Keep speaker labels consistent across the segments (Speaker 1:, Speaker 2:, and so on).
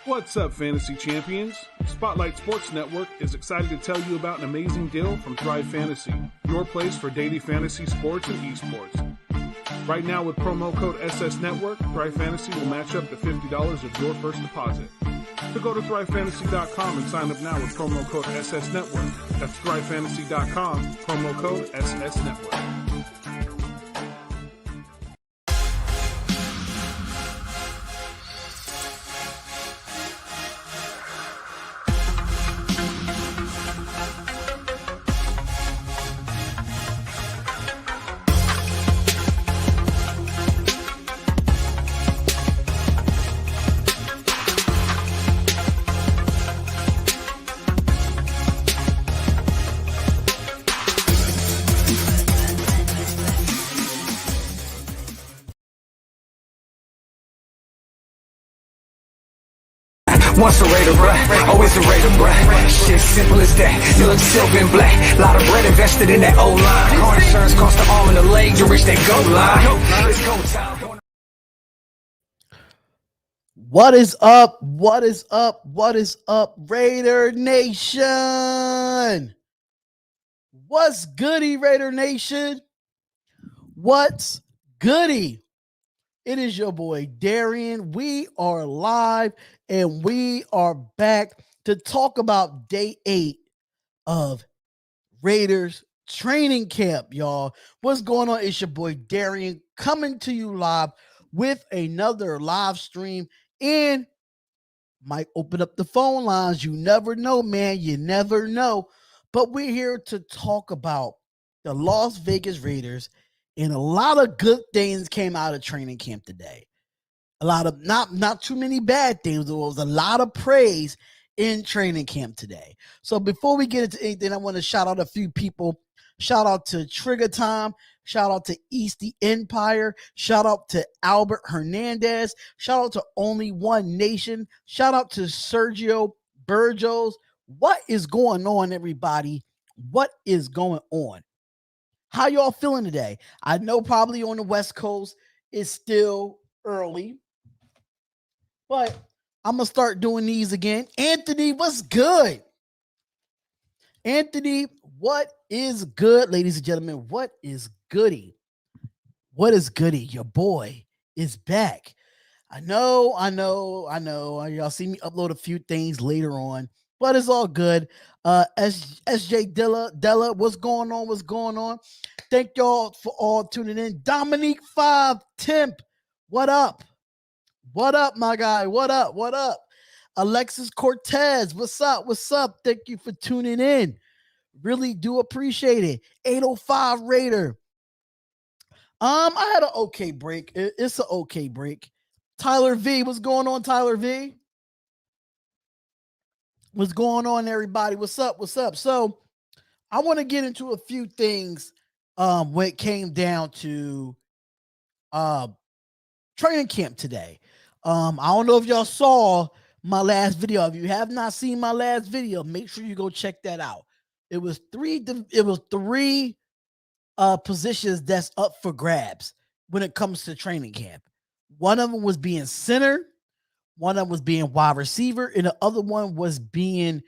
Speaker 1: What's up, Fantasy Champions? Spotlight Sports Network is excited to tell you about an amazing deal from Thrive Fantasy, your place for daily fantasy sports and esports. Right now, with promo code SS Network, Thrive Fantasy will match up to $50 of your first deposit. So go to thrivefantasy.com and sign up now with promo code SS Network. That's thrivefantasy.com, promo code SS Network.
Speaker 2: Once a Raider, bruh, always a Raider, bruh. Shit simple as that. You look silver and black. Lot of bread invested in that O-line. Car insurance cost the arm and the leg to reach that goal line. It's go time.
Speaker 3: What is up? What is up? What is up, Raider Nation? What's goody, Raider Nation? What's goody? It is your boy Darion. We are live and we are back to talk about day 8 of Raiders training camp, y'all. What's going on? It's your boy Darion coming to you live with another live stream and might open up the phone lines. You never know, man. You never know. But we're here to talk about the Las Vegas Raiders. And a lot of good things came out of training camp today. A lot of not too many bad things. There was a lot of praise in training camp today. So before we get into anything, I want to shout out a few people. Shout out to Trigger Time. Shout out to Easty Empire. Shout out to Albert Hernandez. Shout out to Only One Nation. Shout out to Sergio Burgos. What is going on, everybody? What is going on? How y'all feeling today? I know probably on the West Coast it's still early, but I'm going to start doing these again. Anthony, what's good? Anthony, what is good, ladies and gentlemen? What is goody? What is goody? Your boy is back. I know. Y'all see me upload a few things later on, but it's all good. SJ Della, what's going on? What's going on? Thank y'all for all tuning in. Dominique 5 Temp, what up? What up, my guy? What up? What up? Alexis Cortez, what's up? What's up? Thank you for tuning in. Really do appreciate it. 805 Raider. I had an okay break. It's an okay break. Tyler V, what's going on, Tyler V? What's going on, everybody? What's up? What's up? So I want to get into a few things when it came down to training camp today. I don't know if y'all saw my last video. If you have not seen my last video, make sure you go check that out. It was three positions that's up for grabs when it comes to training camp. One of them was being center. One of them was being wide receiver, and the other one was being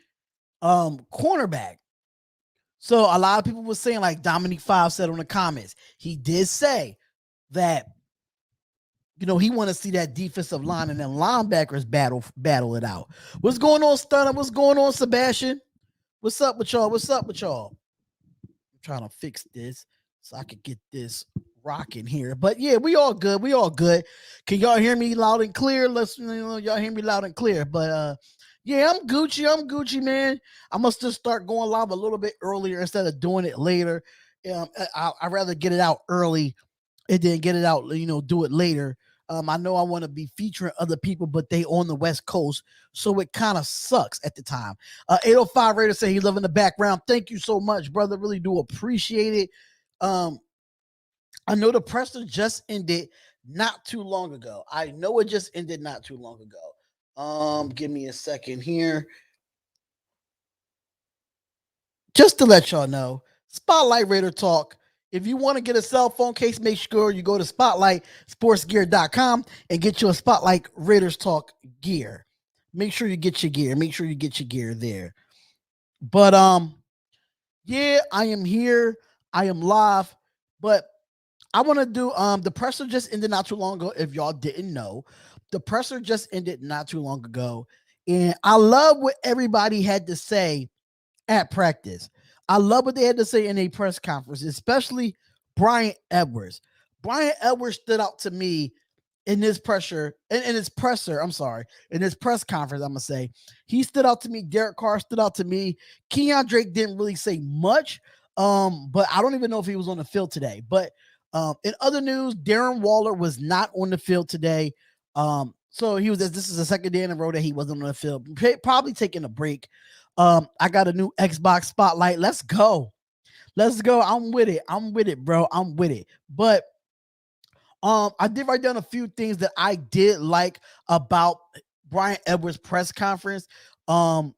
Speaker 3: cornerback. So a lot of people were saying, like Dominique 5 said on the comments, he did say that, you know, he want to see that defensive line and then linebackers battle it out. What's going on, Stunner? What's going on, Sebastian? What's up with y'all? What's up with y'all? I'm trying to fix this so I could get this rocking here. But yeah, we all good. We all good. Can y'all hear me loud and clear? Y'all hear me loud and clear. But yeah, I'm Gucci. I'm Gucci, man. I must just start going live a little bit earlier instead of doing it later. I'd rather get it out early and then get it out, do it later. I know I want to be featuring other people, but they on the West Coast, so it kind of sucks at the time. 805 Raider say he live in the background. Thank you so much, brother. Really do appreciate it. I know the presser just ended not too long ago. I know it just ended not too long ago. Give me a second here. Just to let y'all know, Spotlight Raider Talk. If you want to get a cell phone case, make sure you go to spotlightsportsgear.com and get you a Spotlight Raiders Talk gear. make sure you get your gear. Make sure you get your gear there. But yeah, I am here. I am live. But I want to do the presser just ended not too long ago. If y'all didn't know, the presser just ended not too long ago. And I love what everybody had to say at practice. I love what they had to say in a press conference, especially Brian Edwards. Brian Edwards stood out to me in this presser, in his presser, I'm sorry, in his press conference, I'm going to say. He stood out to me. Derek Carr stood out to me. Kenyon Drake didn't really say much, but I don't even know if he was on the field today. But in other news, Darren Waller was not on the field today. So he was. This is the second day in a row that he wasn't on the field. Probably taking a break. I got a new Xbox Spotlight. Let's go. Let's go. I'm with it. I'm with it, bro. I'm with it. But I did write down a few things that I did like about Brian Edwards' press conference. I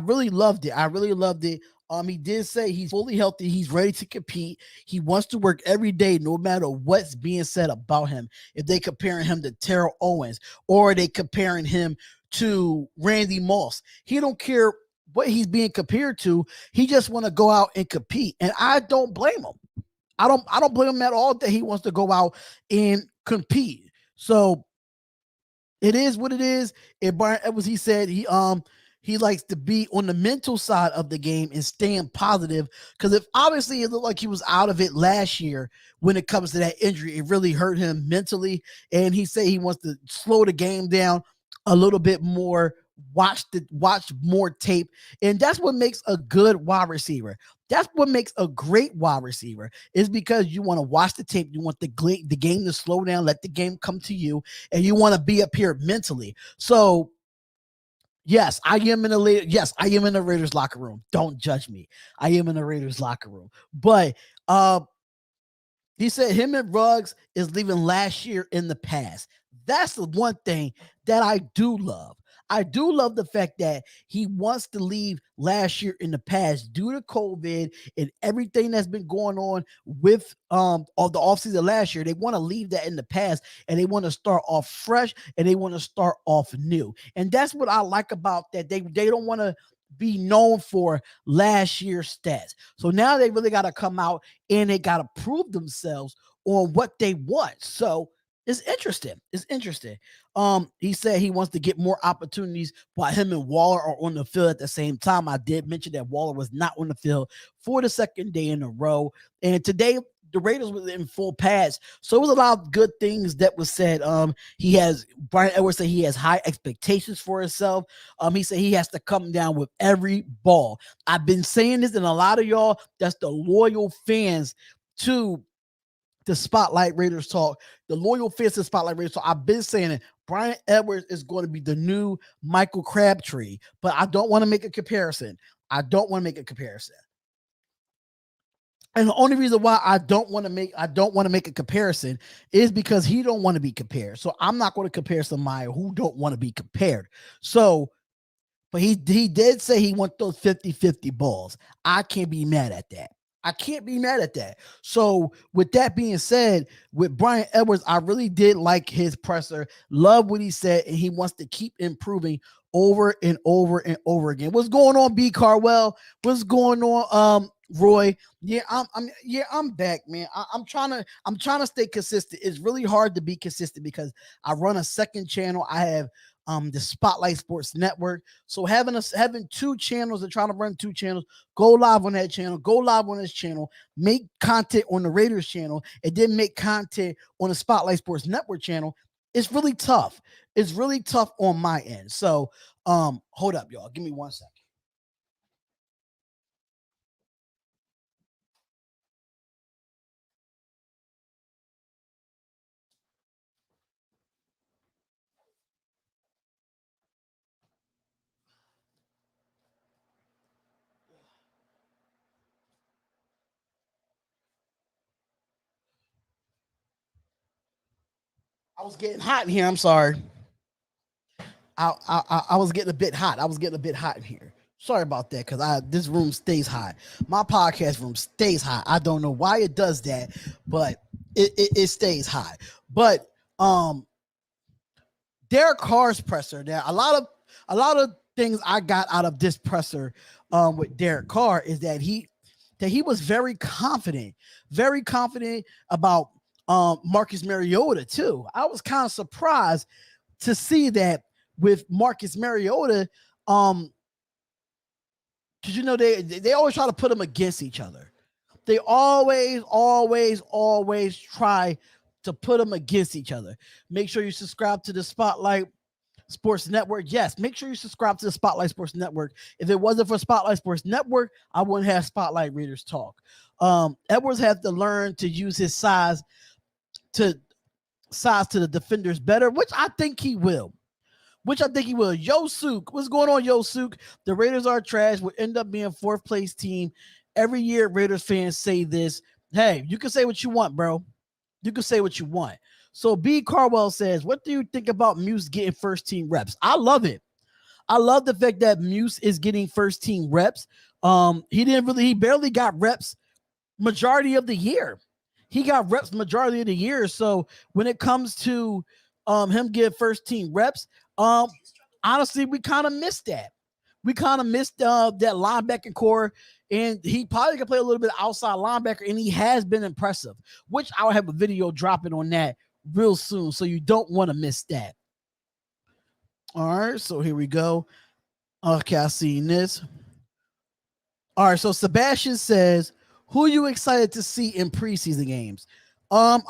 Speaker 3: really loved it. I really loved it. He did say he's fully healthy. He's ready to compete. He wants to work every day, no matter what's being said about him. If they comparing him to Terrell Owens or they comparing him to Randy Moss, he don't care what he's being compared to. He just want to go out and compete, and I don't blame him. I don't blame him at all that he wants to go out and compete. So it is what it is. And Brian Edwards, he said he likes to be on the mental side of the game and staying positive. Because if obviously it looked like he was out of it last year when it comes to that injury, it really hurt him mentally. And he said he wants to slow the game down a little bit more, watch more tape. And that's what makes a good wide receiver. That's what makes a great wide receiver, is because you want to watch the tape. You want the game to slow down, let the game come to you, and you want to be up here mentally. So, yes, I am in the Raiders locker room. Don't judge me. I am in the Raiders locker room. But he said him and Ruggs is leaving last year in the past. That's the one thing that I do love. I do love the fact that he wants to leave last year in the past due to COVID and everything that's been going on with of the offseason last year. They want to leave that in the past and they want to start off fresh and they want to start off new. And that's what I like about that. They don't want to be known for last year's stats. So now they really got to come out and they got to prove themselves on what they want. So it's interesting. It's interesting. He said he wants to get more opportunities while him and Waller are on the field at the same time. I did mention that Waller was not on the field for the second day in a row. And today, the Raiders were in full pads. So it was a lot of good things that was said. Brian Edwards said he has high expectations for himself. He said he has to come down with every ball. I've been saying this, and a lot of y'all, that's the loyal fans to the Spotlight Raiders Talk, the loyal fans to Spotlight Raiders Talk. I've been saying it. Brian Edwards is going to be the new Michael Crabtree, but I don't want to make a comparison. And the only reason why I don't want to make a comparison is because he don't want to be compared. So I'm not going to compare somebody who don't want to be compared. So, but he did say he wants those 50-50 balls. I can't be mad at that. So with that being said, with Brian Edwards, I really did like his presser. Love what he said, and he wants to keep improving over and over and over again. What's going on, B. Carwell? What's going on, Roy? Yeah, I'm back, man. I'm trying to stay consistent. It's really hard to be consistent because I run a second channel. I have the Spotlight Sports Network. So having two channels and trying to run two channels, go live on that channel, go live on this channel, make content on the Raiders channel, and then make content on the Spotlight Sports Network channel. It's really tough. It's really tough on my end. So hold up, y'all. Give me 1 second. I was getting hot in here. I'm sorry. I was getting a bit hot. In here. Sorry about that, because this room stays hot. My podcast room stays hot. I don't know why it does that, but it stays hot. But Derek Carr's presser. Now, a lot of things I got out of this presser with Derek Carr is that he was very confident about Marcus Mariota too. I was kind of surprised to see that with Marcus Mariota, because they always try to put them against each other. They always try to put them against each other. Make sure you subscribe to the Spotlight Sports Network. Yes, make sure you subscribe to the Spotlight Sports Network. If it wasn't for Spotlight Sports Network, I wouldn't have Spotlight Readers Talk. Edwards has to learn to use his size to the defenders better, which I think he will. Yo Sook, what's going on, Yo Sook? The Raiders are trash. Will end up being fourth place team. Every year, Raiders fans say this. Hey, you can say what you want, bro. You can say what you want. So B. Carwell says, what do you think about Muse getting first team reps? I love it. I love the fact that Muse is getting first team reps. He barely got reps majority of the year. He got reps majority of the year. So when it comes to him getting first team reps, honestly, we kind of missed that. We kind of missed that linebacking core, and he probably can play a little bit outside linebacker, and he has been impressive, which I'll have a video dropping on that real soon, so you don't want to miss that. All right, so here we go. Okay, I seen this. All right, so Sebastian says, who are you excited to see in preseason games? I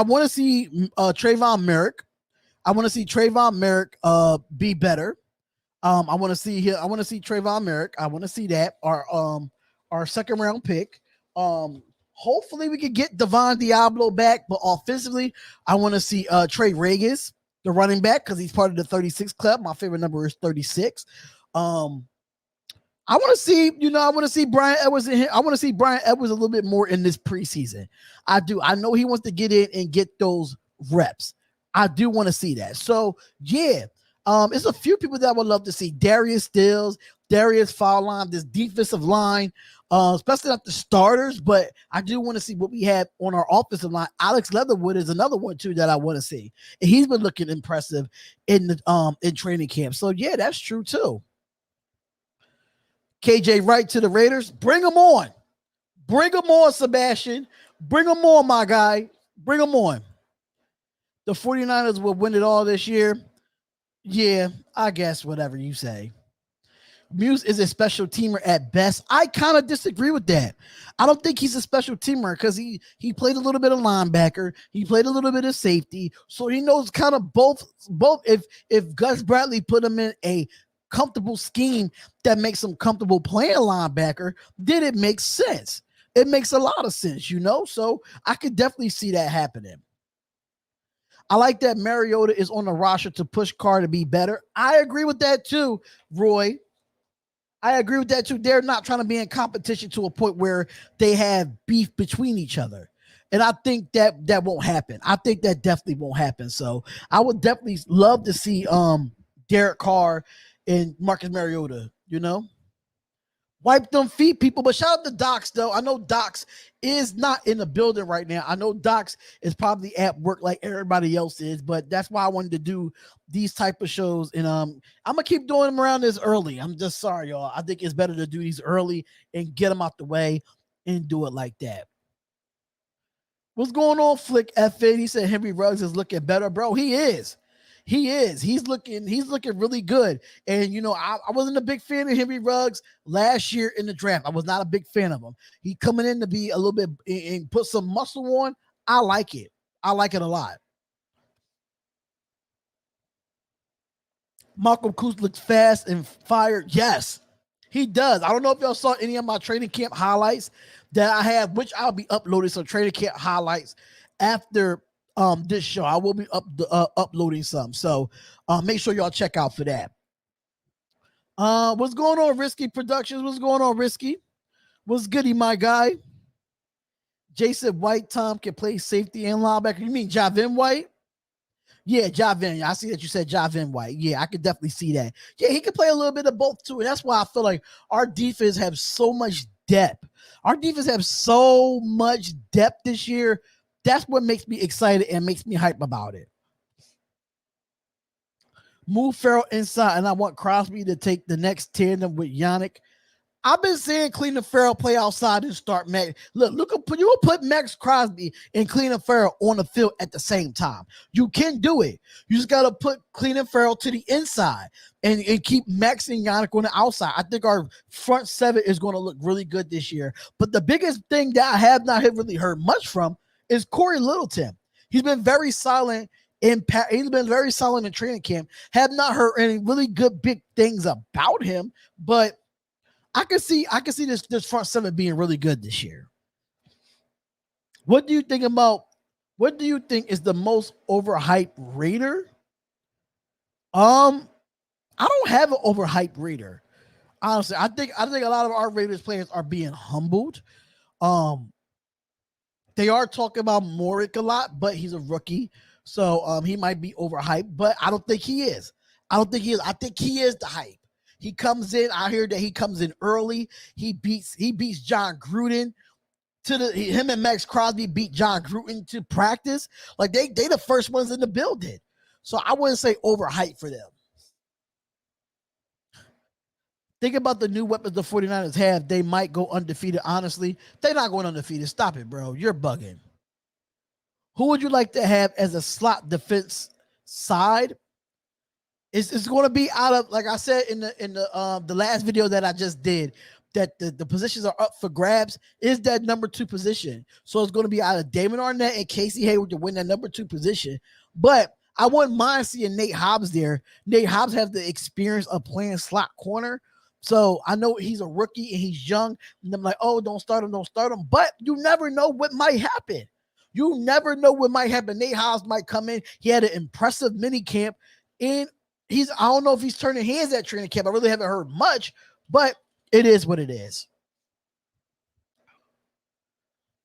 Speaker 3: want to see Trayvon Merrick. I want to see Trayvon Merrick be better. I want to see Trayvon Merrick. I want to see that our second round pick. Hopefully we could get Devon Diablo back, but offensively, I want to see Trey Regis, the running back, because he's part of the 36 club. My favorite number is 36. I want to see Brian Edwards in here. I want to see Brian Edwards a little bit more in this preseason. I do. I know he wants to get in and get those reps. I do want to see that. So yeah, it's a few people that I would love to see. Darius Stills, Darius Fowline, this defensive line, especially not the starters, but I do want to see what we have on our offensive line. Alex Leatherwood is another one too that I want to see. And he's been looking impressive in training camp. So yeah, that's true too. KJ Wright to the Raiders. Bring them on. Bring them on, Sebastian. Bring them on, my guy. Bring them on. The 49ers will win it all this year. Yeah, I guess whatever you say. Muse is a special teamer at best. I kind of disagree with that. I don't think he's a special teamer because he played a little bit of linebacker. He played a little bit of safety. So he knows kind of both. If Gus Bradley put him in a comfortable scheme that makes him comfortable playing linebacker, then it makes sense. It makes a lot of sense, so I could definitely see that happening. I like that Mariota is on the roster to push Carr to be better. I agree with that too, Roy. I agree with that too. They're not trying to be in competition to a point where they have beef between each other. And I think that won't happen. I think that definitely won't happen. So I would definitely love to see Derek Carr and Marcus Mariota, Wipe them feet, people. But shout out to Docs, though. I know Docs is not in the building right now. I know Docs is probably at work like everybody else is, but that's why I wanted to do these type of shows. And I'm gonna keep doing them around this early. I'm just sorry, y'all. I think it's better to do these early and get them out the way and do it like that. What's going on, Flick F8? He said Henry Ruggs is looking better, bro. He is. He's looking really good. And I wasn't a big fan of Henry Ruggs last year in the draft. I was not a big fan of him. He coming in to be a little bit and put some muscle on. I like it. I like it a lot. Malcolm Koos looks fast and fired. Yes, he does. I don't know if y'all saw any of my training camp highlights that I have, which I'll be uploading some training camp highlights after this show. I will be uploading some, so make sure y'all check out for that. What's going on, Risky Productions? What's going on, Risky? What's goody, my guy? Jason White, Tom can play safety and linebacker. You mean Javin White? Yeah, Javin. I see that you said Javin White. Yeah, I could definitely see that. Yeah, he can play a little bit of both too, and that's why I feel like our defense have so much depth. Our defense have so much depth this year. That's what makes me excited and makes me hype about it. Move Farrell inside, and I want Crosby to take the next tandem with Yannick. I've been saying Cleveland Farrell play outside and start Max. Look, you will put Max Crosby and Cleveland Farrell on the field at the same time. You can do it. You just got to put Cleveland Farrell to the inside and keep Max and Yannick on the outside. I think our front seven is going to look really good this year. But the biggest thing that I have not really heard much from is Corey Littleton. He's been very silent. He's been very silent in training camp. Have not heard any really good big things about him, but I can see this front seven being really good this year. What do you think is the most overhyped Raider? I don't have an overhyped Raider. Honestly, I think a lot of our Raiders players are being humbled. They are talking about Morik a lot, but he's a rookie. So he might be overhyped, but I don't think he is. I think he is the hype. He comes in. I hear that he comes in early. He beats John Gruden him and Max Crosby beat John Gruden to practice. Like they the first ones in the building. So I wouldn't say overhyped for them. Think about the new weapons the 49ers have. They might go undefeated. Honestly, they're not going undefeated. Stop it, bro. You're bugging. Who would you like to have as a slot defense side? It's going to be out of, like I said in the last video that I just did, that the positions are up for grabs. Is that number 2 position? So it's going to be out of Damon Arnett and Casey Hayward to win that number 2 position. But I wouldn't mind seeing Nate Hobbs there. Nate Hobbs has the experience of playing slot corner. So I know he's a rookie and he's young. And I'm like, oh, don't start him. But you never know what might happen. Nate Hobbs might come in. He had an impressive mini camp. And I don't know if he's turning hands at training camp. I really haven't heard much, but it is what it is.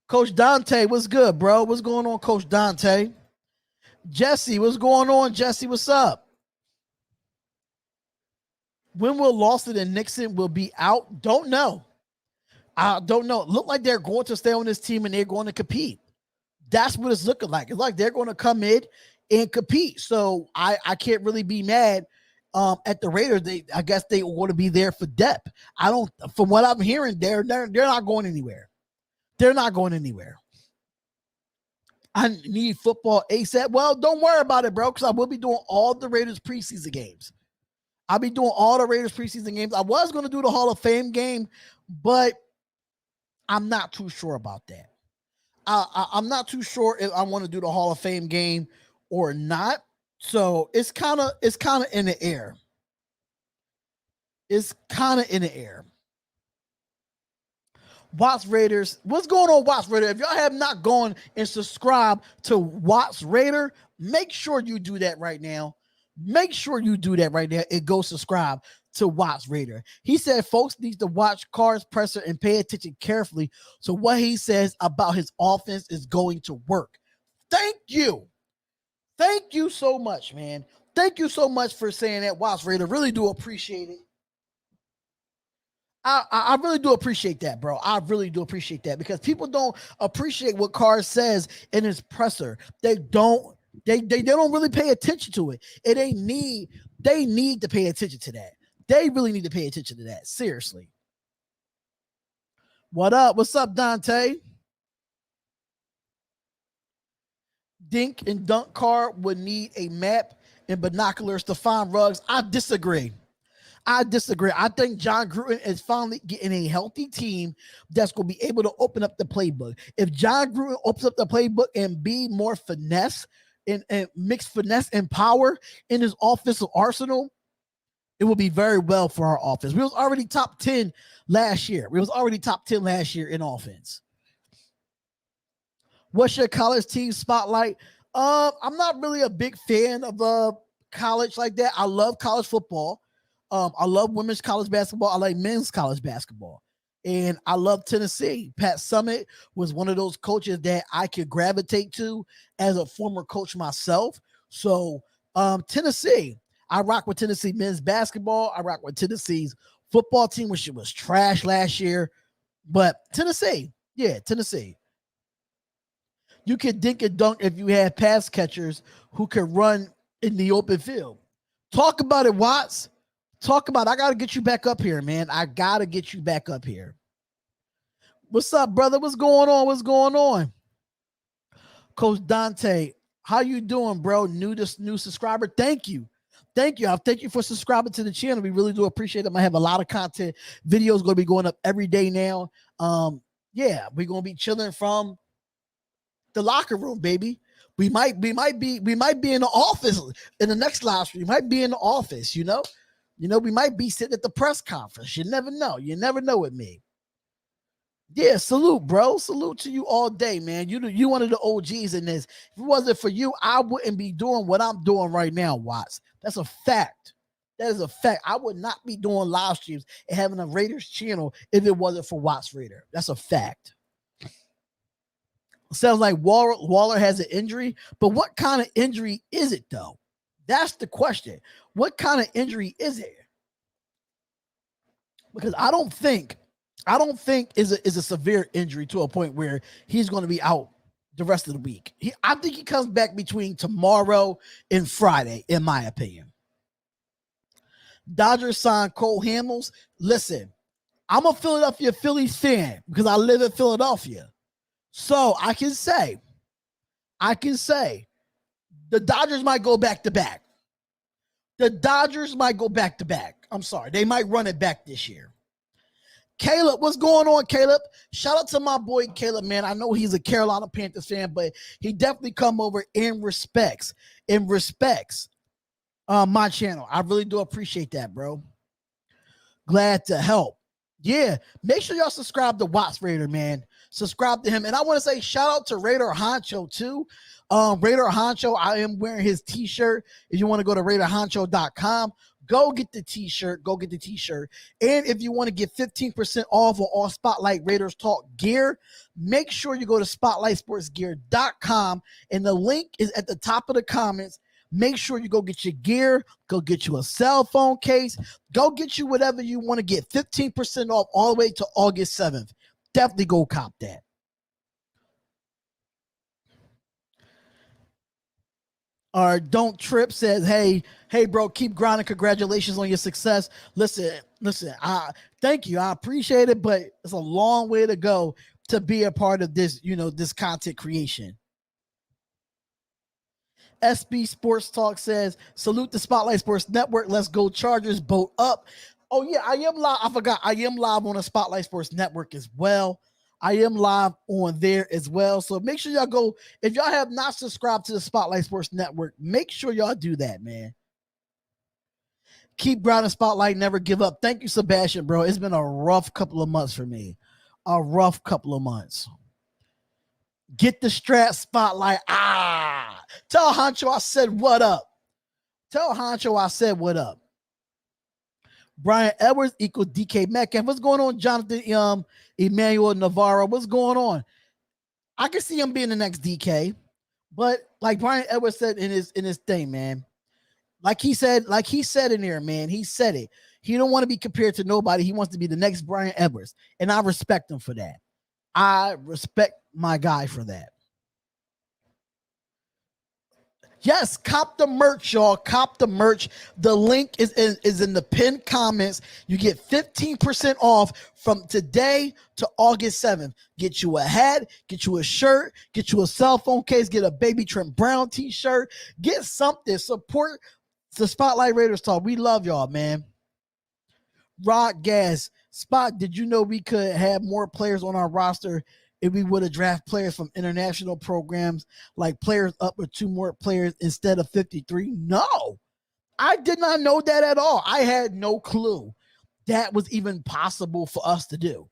Speaker 3: Coach Dante, what's good, bro? What's going on, Coach Dante? Jesse, what's going on? Jesse, what's up? When will Lawson and Nixon will be out? Don't know. I don't know. Look like they're going to stay on this team and they're going to compete. That's what it's looking like. It's like they're going to come in and compete. So I can't really be mad at the Raiders. I guess they want to be there for depth. From what I'm hearing, they're not going anywhere. They're not going anywhere. I need football ASAP. Well, don't worry about it, bro, because I will be doing all the Raiders preseason games. I'll be doing all the Raiders preseason games. I was going to do the Hall of Fame game, but I'm not too sure about that. I'm not too sure if I want to do the Hall of Fame game or not. So it's kind of in the air. It's kind of in the air. Watts Raiders. What's going on, Watts Raider? If y'all have not gone and subscribed to Watts Raider, make sure you do that right now. Make sure you do that right there and go subscribe to Watts Raider. He said folks need to watch Carr's presser and pay attention carefully to what he says about his offense is going to work. Thank you. Thank you so much, man. Thank you so much for saying that, Watts Raider. Really do appreciate it. I really do appreciate that, bro. I really do appreciate that because people don't appreciate what Carr says in his presser. They don't really pay attention to it. And they need to pay attention to that. They really need to pay attention to that. Seriously. What up? What's up, Dante? Dink and Dunk Carr would need a map and binoculars to find rugs. I disagree. I think John Gruden is finally getting a healthy team that's going to be able to open up the playbook. If John Gruden opens up the playbook and be more finesse and mix finesse and power in his offensive arsenal, it will be very well for our offense. We was already top 10 last year. In offense. What's your college team spotlight? I'm not really a big fan of college like that. I love college football. I love women's college basketball. I like men's college basketball. And I love Tennessee. Pat Summitt was one of those coaches that I could gravitate to as a former coach myself. So Tennessee. I rock with Tennessee men's basketball. I rock with Tennessee's football team, which was trash last year. But Tennessee. Yeah, Tennessee. You can dink and dunk if you have pass catchers who can run in the open field. Talk about it, Watts. Talk about it. I got to get you back up here, man. I got to get you back up here. What's up, brother? What's going on? What's going on? Coach Dante, how you doing, bro? New subscriber. Thank you. Thank you. Thank you for subscribing to the channel. We really do appreciate it. I have a lot of content. Videos going to be going up every day now. Yeah, we're going to be chilling from the locker room, baby. We might be in the office in the next live stream. We might be in the office, you know, we might be sitting at the press conference. You never know. You never know with me. Yeah, salute, bro. Salute to you all day, man. You one of the OGs in this. If it wasn't for you, I wouldn't be doing what I'm doing right now, Watts. That's a fact. That is a fact. I would not be doing live streams and having a Raiders channel if it wasn't for Watts Raider. That's a fact. Sounds like Waller has an injury, but what kind of injury is it, though? That's the question. What kind of injury is it? Because I don't think is a severe injury to a point where he's going to be out the rest of the week. I think he comes back between tomorrow and Friday, in my opinion. Dodgers signed Cole Hamels. Listen, I'm a Philadelphia Phillies fan because I live in Philadelphia. So I can say the Dodgers might go back to back. I'm sorry. They might run it back this year. Caleb, what's going on, Caleb? Shout out to my boy Caleb, man. I know he's a Carolina Panthers fan, but he definitely come over and respects my channel. I really do appreciate that, bro. Glad to help. Yeah, make sure y'all subscribe to Watts Raider, man. Subscribe to him. And I want to say shout out to Raider Honcho, too. Raider Honcho, I am wearing his t-shirt. If you want to go to RaiderHoncho.com, go get the t-shirt. And if you want to get 15% off of all Spotlight Raiders Talk gear, make sure you go to SpotlightSportsGear.com. And the link is at the top of the comments. Make sure you go get your gear, go get you a cell phone case, go get you whatever you want to get. 15% off all the way to August 7th. Definitely go cop that. Or Don't Trip says, hey, bro, keep grinding. Congratulations on your success. Listen, thank you. I appreciate it, but it's a long way to go to be a part of this, this content creation. SB Sports Talk says, salute the Spotlight Sports Network. Let's go Chargers, boat up. Oh, yeah, I am live. I forgot. I am live on the Spotlight Sports Network as well. I am live on there as well. So make sure y'all go. If y'all have not subscribed to the Spotlight Sports Network, make sure y'all do that, man. Keep grinding, Spotlight. Never give up. Thank you, Sebastian, bro. It's been a rough couple of months for me. A rough couple of months. Get the strap, Spotlight. Tell Honcho I said what up. Brian Edwards equals DK Metcalf. What's going on, Jonathan Emmanuel Navarro? What's going on? I can see him being the next DK, but like Brian Edwards said in his thing, man. Like he said in there, man. He said it. He don't want to be compared to nobody. He wants to be the next Brian Edwards, and I respect him for that. I respect my guy for that. Yes, cop the merch, y'all. Cop the merch. The link is in the pinned comments. You get 15% off from today to August 7th. Get you a hat, get you a shirt, get you a cell phone case, get a Baby Trent Brown t-shirt. Get something. Support the Spotlight Raiders Talk. We love y'all, man. Rock Gas. Spot, did you know we could have more players on our roster if we would have draft players from international programs, like players up with 2 more players instead of 53? No, I did not know that at all. I had no clue that was even possible for us to do.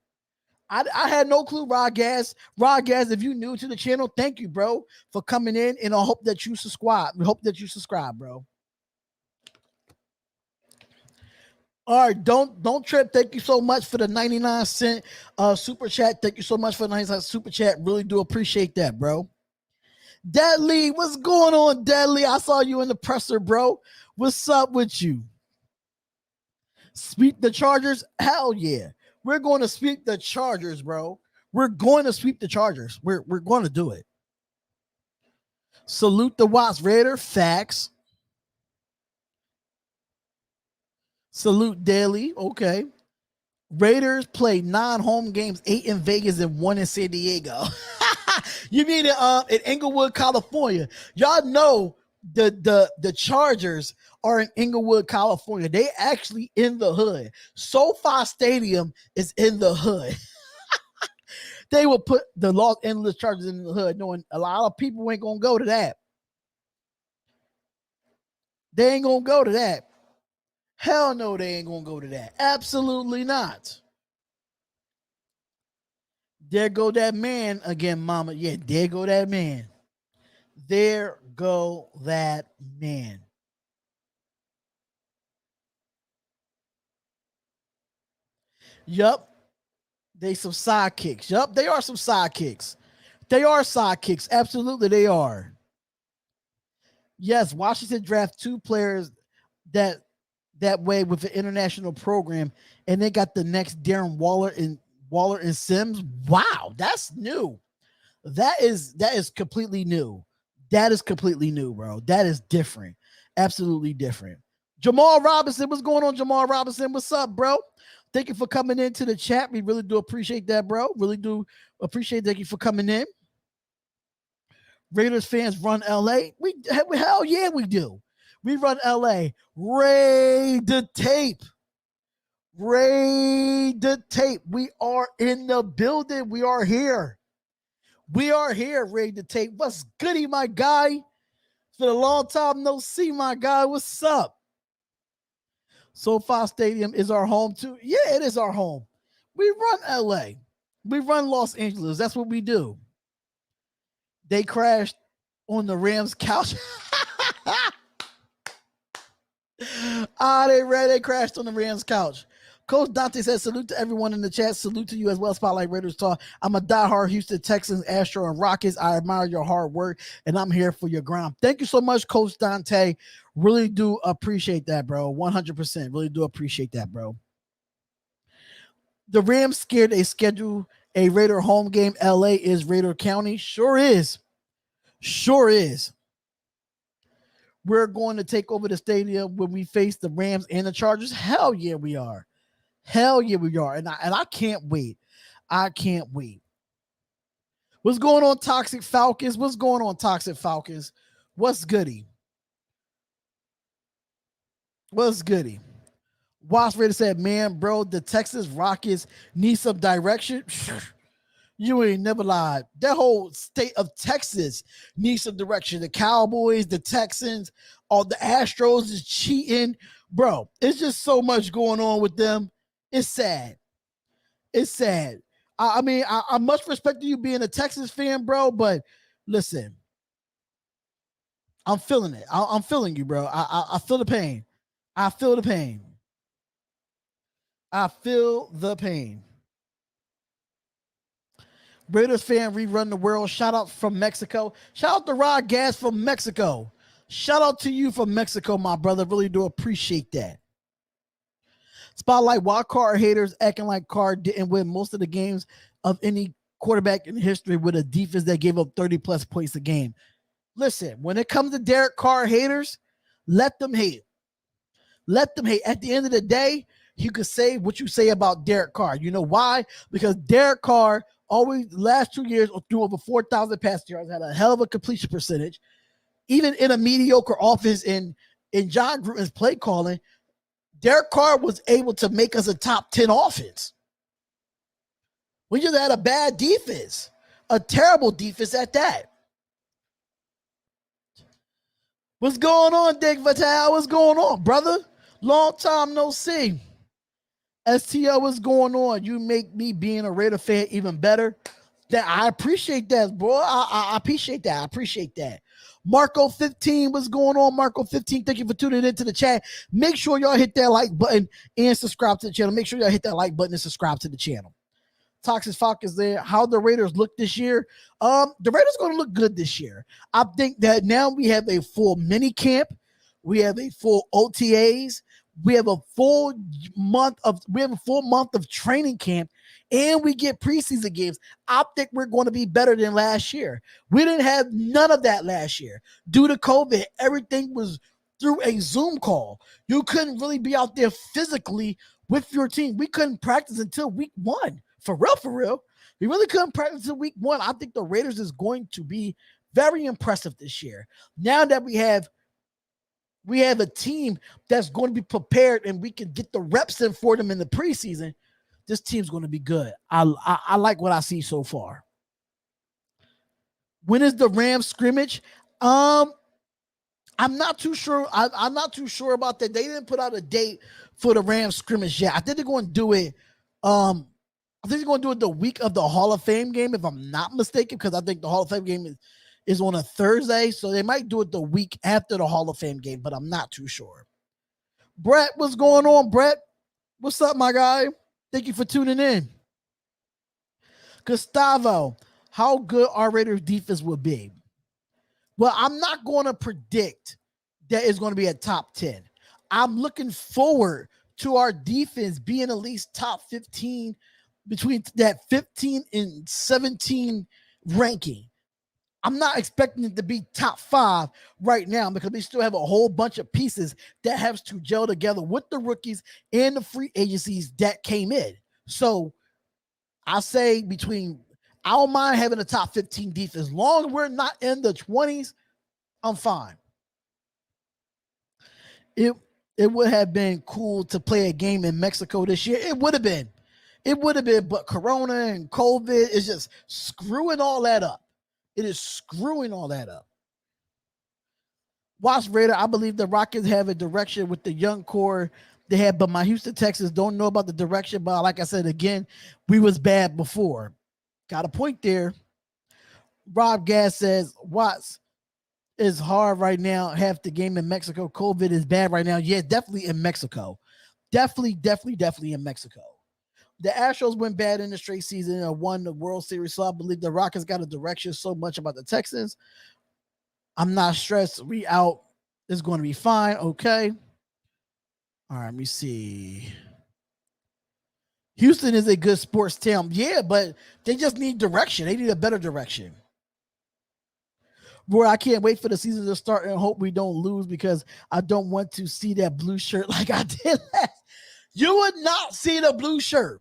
Speaker 3: I had no clue, Rod Gas. Rod Gas, if you're new to the channel, thank you, bro, for coming in, and I hope that you subscribe. We hope that you subscribe, bro. All right, don't trip. Thank you so much for the 99-cent super chat. Thank you so much for the 99-cent super chat. Really do appreciate that, bro. Deadly, what's going on, Deadly? I saw you in the presser, bro. What's up with you? Sweep the Chargers? Hell yeah. We're going to sweep the Chargers, bro. We're going to sweep the Chargers. We're going to do it. Salute the Watts Raider. Facts. Salute Daily. Okay. Raiders play 9 home games, 8 in Vegas and 1 in San Diego. You mean in Inglewood, California? Y'all know the Chargers are in Inglewood, California. They actually in the hood. SoFi Stadium is in the hood. They will put the Los Angeles Chargers in the hood, knowing a lot of people ain't gonna go to that. They ain't gonna go to that. Hell no, they ain't gonna go to that. Absolutely not. There go that man again, mama. Yeah, there go that man. There go that man. Yup. They some sidekicks. Yup, they are some sidekicks. They are sidekicks. Absolutely, they are. Yes, Washington draft 2 players that way with an international program, and they got the next Darren Waller and Sims. Wow, that's new. That is completely new. That is completely new, bro. That is different. Absolutely different. Jamal Robinson, what's going on, Jamal Robinson? What's up, bro? Thank you for coming into the chat. We really do appreciate that, bro. Really do appreciate. Thank you for coming in. Raiders fans run LA. Hell yeah, we do. We run LA. Raid the tape. Raid the tape. We are in the building. We are here. We are here, Raid the tape. What's goody, my guy? It's been a long time no see, my guy. What's up? SoFi Stadium is our home too. Yeah, it is our home. We run LA. We run Los Angeles. That's what we do. They crashed on the Rams couch. They crashed on the Rams couch. Coach Dante says, salute to everyone in the chat. Salute to you as well, Spotlight Raiders Talk. I'm a diehard Houston Texans, Astro, and Rockets. I admire your hard work, and I'm here for your grind. Thank you so much, Coach Dante. Really do appreciate that, bro. 100%. Really do appreciate that, bro. The Rams scared they schedule a Raider home game. LA is Raider County. Sure is. Sure is. We're going to take over the stadium when we face the Rams and the Chargers. Hell yeah, we are. Hell yeah, we are. And I can't wait. I can't wait. What's going on, Toxic Falcons? What's going on, Toxic Falcons? What's goody? What's goody? Wasp Raider said, man, bro, the Texas Rockets need some direction. You ain't never lied. That whole state of Texas needs some direction. The Cowboys, the Texans, all the Astros is cheating. Bro, it's just so much going on with them. It's sad. It's sad. I mean, I much respect to you being a Texas fan, bro, but listen, I'm feeling it. I'm feeling you, bro. I feel the pain. I feel the pain. I feel the pain. Raiders fan rerun the world. Shout out from Mexico. Shout out to Rod Gas from Mexico. Shout out to you from Mexico, my brother. Really do appreciate that. Spotlight, why Carr haters acting like Carr didn't win most of the games of any quarterback in history with a defense that gave up 30-plus points a game. Listen, when it comes to Derek Carr haters, let them hate. Let them hate. At the end of the day, you could say what you say about Derek Carr. You know why? Because Derek Carr always, last 2 years, threw over 4,000 pass yards, had a hell of a completion percentage. Even in a mediocre offense in John Gruden's play calling, Derek Carr was able to make us a top 10 offense. We just had a bad defense, a terrible defense at that. What's going on, Dick Vitale? What's going on, brother? Long time no see. STL, what's going on? You make me being a Raider fan even better. That I appreciate that, bro. I appreciate that. I appreciate that. Marco 15, what's going on? Marco 15, thank you for tuning into the chat. Make sure y'all hit that like button and subscribe to the channel. Make sure y'all hit that like button and subscribe to the channel. Toxic Falcons there. How the Raiders look this year? The Raiders going to look good this year. I think that now we have a full mini camp. We have a full OTAs. We have a full month of training camp, and we get preseason games. I think we're going to be better than last year. We didn't have none of that last year. Due to COVID, everything was through a Zoom call. You couldn't really be out there physically with your team. We couldn't practice until week 1. For real, for real. We really couldn't practice until week 1. I think the Raiders is going to be very impressive this year. Now that we have a team that's going to be prepared and we can get the reps in for them in the preseason, this team's going to be good. I like what I see so far. When is the Rams scrimmage? I'm not too sure. I'm not too sure about that. They didn't put out a date for the Rams scrimmage yet. I think they're going to do it. I think they're going to do it the week of the Hall of Fame game, if I'm not mistaken, because I think the Hall of Fame game is on a Thursday. So they might do it the week after the Hall of Fame game, but I'm not too sure. Brett, what's going on, Brett? What's up, my guy? Thank you for tuning in. Gustavo, how good our Raiders defense will be? Well, I'm not going to predict that it's going to be a top 10. I'm looking forward to our defense being at least top 15, between that 15 and 17 ranking. I'm not expecting it to be top 5 right now because we still have a whole bunch of pieces that have to gel together with the rookies and the free agencies that came in. So I say I don't mind having a top 15 defense. As long as we're not in the 20s, I'm fine. It would have been cool to play a game in Mexico this year. It would have been. But Corona and COVID is just screwing all that up. It is screwing all that up. Watch Raider, I believe the Rockets have a direction with the young core they have, but my Houston Texans don't know about the direction. But like I said, again, we was bad before. Got a point there. Rob Gass says, Watts is hard right now. Half the game in Mexico. COVID is bad right now. Yeah, definitely in Mexico. Definitely in Mexico. The Astros went bad in the straight season and won the World Series, so I believe the Rockets got a direction so much about the Texans. I'm not stressed. We out. It's going to be fine. Okay. All right, let me see. Houston is a good sports town. Yeah, but they just need direction. They need a better direction. Boy, I can't wait for the season to start and hope we don't lose because I don't want to see that blue shirt like I did last. You would not see the blue shirt.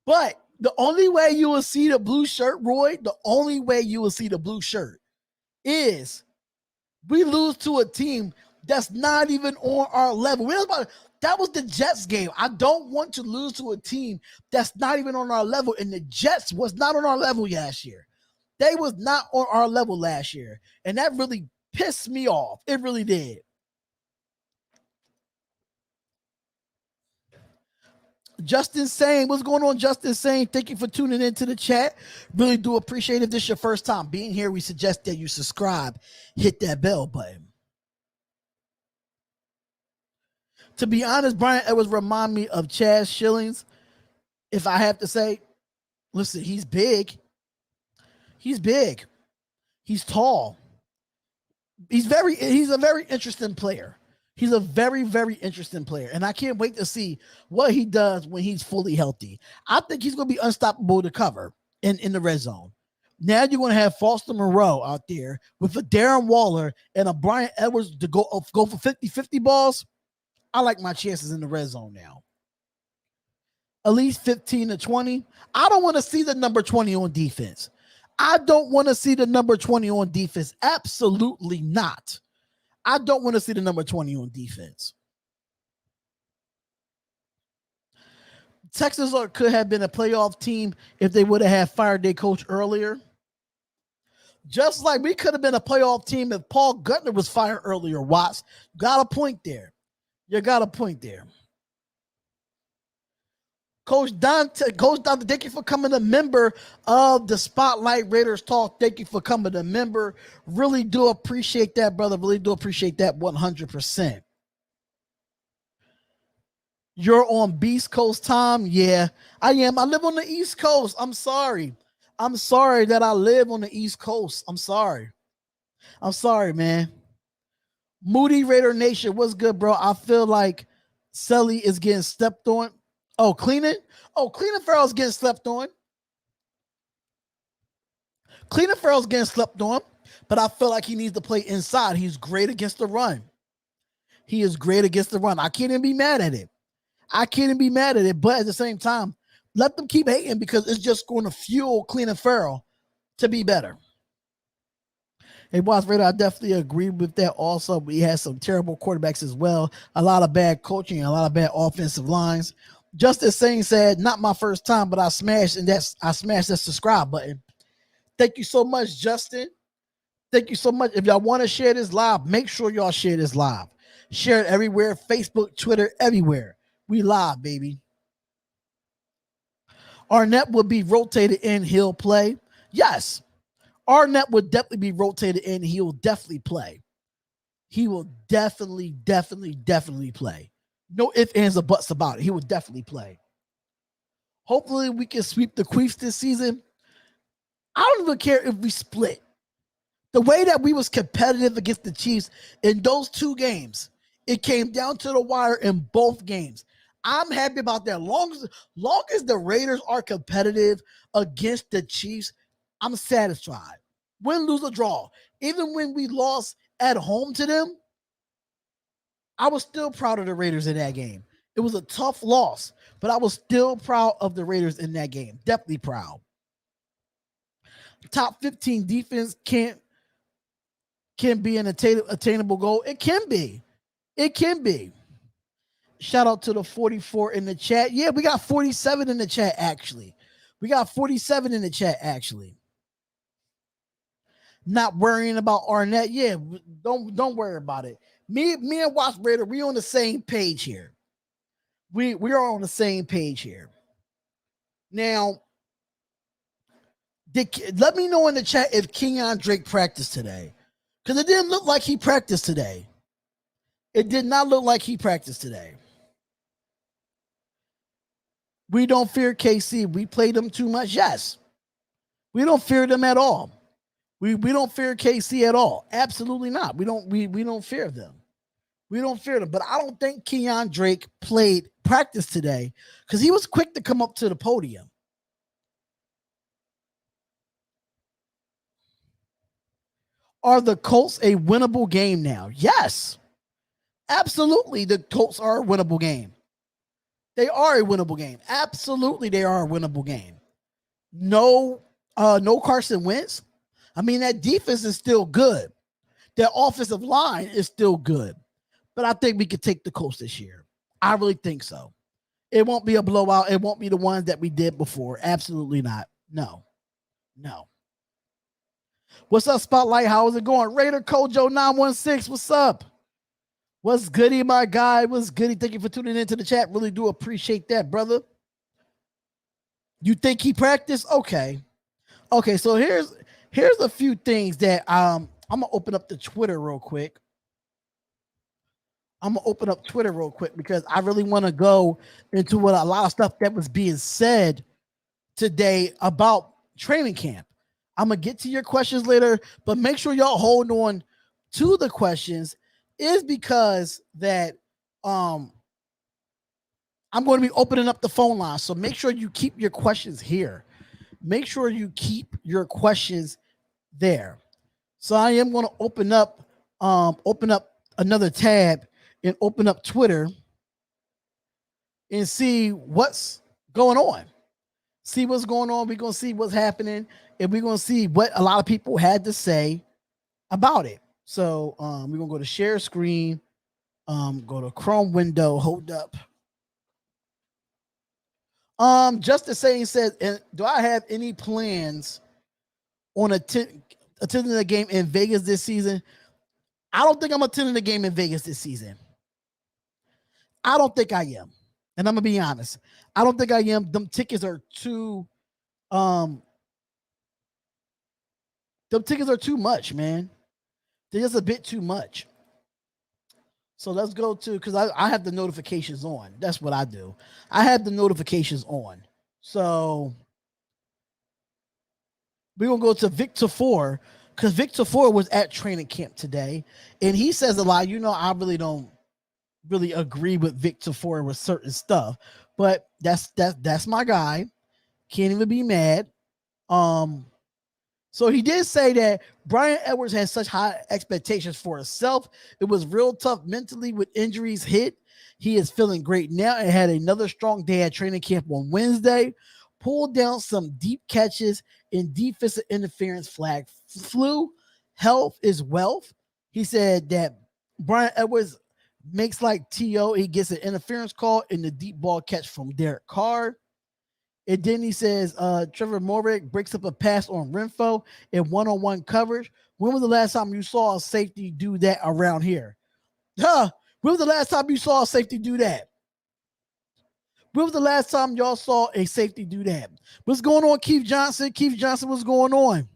Speaker 3: But the only way you will see the blue shirt, Roy, the only way you will see the blue shirt is we lose to a team that's not even on our level. That was the Jets game. I don't want to lose to a team that's not even on our level. And the Jets was not on our level last year. They was not on our level last year. And that really pissed me off. It really did. Justin Sane, what's going on, Justin Sane? Thank you for tuning into the chat. Really do appreciate it. If this is your first time being here, we suggest that you subscribe, hit that bell button. To be honest, Brian Edwards remind me of Chaz Shillings. If I have to say, listen, he's big. He's big. He's tall. He's a very interesting player. He's a very, very interesting player. And I can't wait to see what he does when he's fully healthy. I think he's going to be unstoppable to cover in the red zone. Now you're going to have Foster Moreau out there with a Darren Waller and a Brian Edwards to go for 50-50 balls. I like my chances in the red zone now. At least 15 to 20. I don't want to see the number 20 on defense. I don't want to see the number 20 on defense. Absolutely not. I don't want to see the number 20 on defense. Texas could have been a playoff team if they would have had fired their coach earlier. Just like we could have been a playoff team if Paul Gutner was fired earlier, Watts. Got a point there. You got a point there. Coach Dante, thank you for coming a member of the Spotlight Raiders Talk. Thank you for coming a member. Really do appreciate that, brother. Really do appreciate that 100%. You're on Beast Coast time? Yeah, I am. I live on the East Coast. I'm sorry. I'm sorry that I live on the East Coast. I'm sorry. I'm sorry, man. Moody Raider Nation, what's good, bro? I feel like Selly is getting stepped on. Oh, Cleaning Farrell's getting slept on. Cleaning Farrell's getting slept on, but I feel like he needs to play inside. He's great against the run. He is great against the run. I can't even be mad at it. But at the same time, let them keep hating because it's just going to fuel Clean and Farrell to be better. Hey, Boss Raider, I definitely agree with that. Also, we had some terrible quarterbacks as well. A lot of bad coaching, a lot of bad offensive lines. Justice Singh said, not my first time, but I smashed that subscribe button. Thank you so much, Justin. Thank you so much. If y'all want to share this live, make sure y'all share this live. Share it everywhere, Facebook, Twitter, everywhere. We live, baby. Arnett will be rotated in. He'll play. Yes. Arnett would definitely be rotated in. He will definitely play. He will definitely play. No ifs, ands, or buts about it. He will definitely play. Hopefully, we can sweep the Queefs this season. I don't even care if we split. The way that we was competitive against the Chiefs in those 2 games, it came down to the wire in both games. I'm happy about that. Long as the Raiders are competitive against the Chiefs, I'm satisfied. Win, lose, or draw. Even when we lost at home to them, I was still proud of the Raiders in that game. It was a tough loss, but I was still proud of the Raiders in that game. Definitely proud. Top 15 defense can be an attainable goal. It can be. Shout out to the 44 in the chat. Yeah, we got 47 in the chat, actually. Not worrying about Arnett. Yeah, don't worry about it. Me and Watch Raider, we on the same page here. We are on the same page here. Now, let me know in the chat if Kenyon Drake practiced today. Because it didn't look like he practiced today. It did not look like he practiced today. We don't fear KC. We played them too much. Yes. We don't fear them at all. We don't fear KC at all. Absolutely not. We don't fear them. We don't fear them. But I don't think Kenyon Drake practice today because he was quick to come up to the podium. Are the Colts a winnable game now? Yes. Absolutely, the Colts are a winnable game. They are a winnable game. Absolutely, they are a winnable game. No Carson Wentz. I mean, that defense is still good. Their offensive line is still good. But I think we could take the Colts this year. I really think so. It won't be a blowout. It won't be the ones that we did before. Absolutely not. No. What's up, Spotlight? How is it going? Raider Kojo 916. What's up? What's goody, my guy? What's goody? Thank you for tuning into the chat. Really do appreciate that, brother. You think he practiced? Okay. So here's a few things that I'm gonna open up the Twitter real quick. Because I really want to go into what a lot of stuff that was being said today about training camp. I'm gonna get to your questions later, but make sure y'all hold on to the questions. Is because that I'm going to be opening up the phone line, so make sure you keep your questions here. Make sure you keep your questions there. So I am going to open up another tab and open up Twitter and see what's going on. We're going to see what's happening, and we're going to see what a lot of people had to say about it. So we're going to go to share screen, go to Chrome window, hold up. Justice Saying says, do I have any plans on attending a game in Vegas this season? I don't think I'm attending a game in Vegas this season. I don't think I am. And I'm going to be honest. I don't think I am. Them tickets are too much, man. They're just a bit too much. So let's go to, because I have the notifications on. That's what I do. I have the notifications on. So we're going to go to Victor 4, because Victor 4 was at training camp today. And he says a lot. I really don't really agree with Victor 4 with certain stuff. But that's my guy. Can't even be mad. So he did say that Brian Edwards had such high expectations for himself. It was real tough mentally with injuries hit. He is feeling great now and had another strong day at training camp on Wednesday. Pulled down some deep catches in defensive interference flag flew. Health is wealth. He said that Brian Edwards makes like T.O. He gets an interference call in the deep ball catch from Derek Carr. And then he says Trevor Morrick breaks up a pass on Renfro in one-on-one coverage. When was the last time you saw a safety do that around here? When was the last time you saw a safety do that? When was the last time y'all saw a safety do that? What's going on, Keith Johnson? Keith Johnson, what's going on?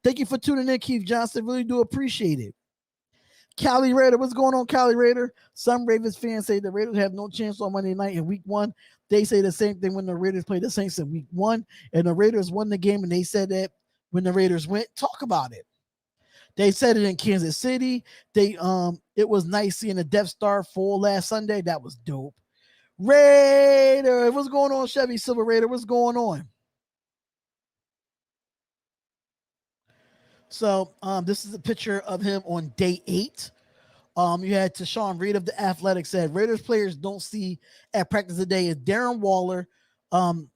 Speaker 3: Thank you for tuning in, Keith Johnson. Really do appreciate it. Cali Raider, what's going on, Cali Raider? Some Ravens fans say the Raiders have no chance on Monday night in week 1. They say the same thing when the Raiders played the Saints in week 1, and the Raiders won the game, and they said that when the Raiders went. Talk about it. They said it in Kansas City. It was nice seeing the Death Star full last Sunday. That was dope. Raider, what's going on, Chevy Silver Raider? What's going on? So this is a picture of him on day 8. You had Tashawn Reed of The Athletic said Raiders players don't see at practice today is Darren Waller, wide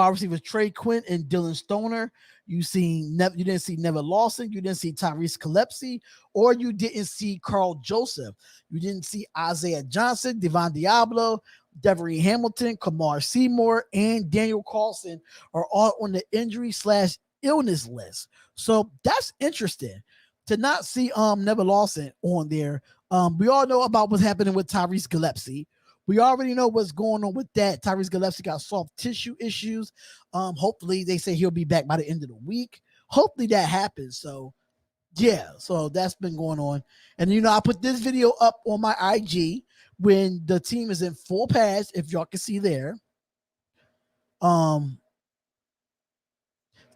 Speaker 3: receivers Trey Quinn and Dylan Stoner. You didn't see Neville Lawson, you didn't see Tyrese Calepsy, or you didn't see Carl Joseph. You didn't see Isaiah Johnson, Devon Diablo, Devery Hamilton, Kamar Seymour, and Daniel Carlson are all on the injury/illness list. So that's interesting to not see Neville Lawson on there. We all know about what's happening with Tyrese Gillespie. We already know what's going on with that. Tyrese Gillespie got soft tissue issues. Hopefully they say he'll be back by the end of the week. Hopefully that happens. So yeah, so that's been going on. And I put this video up on my IG when the team is in full pass, if y'all can see there.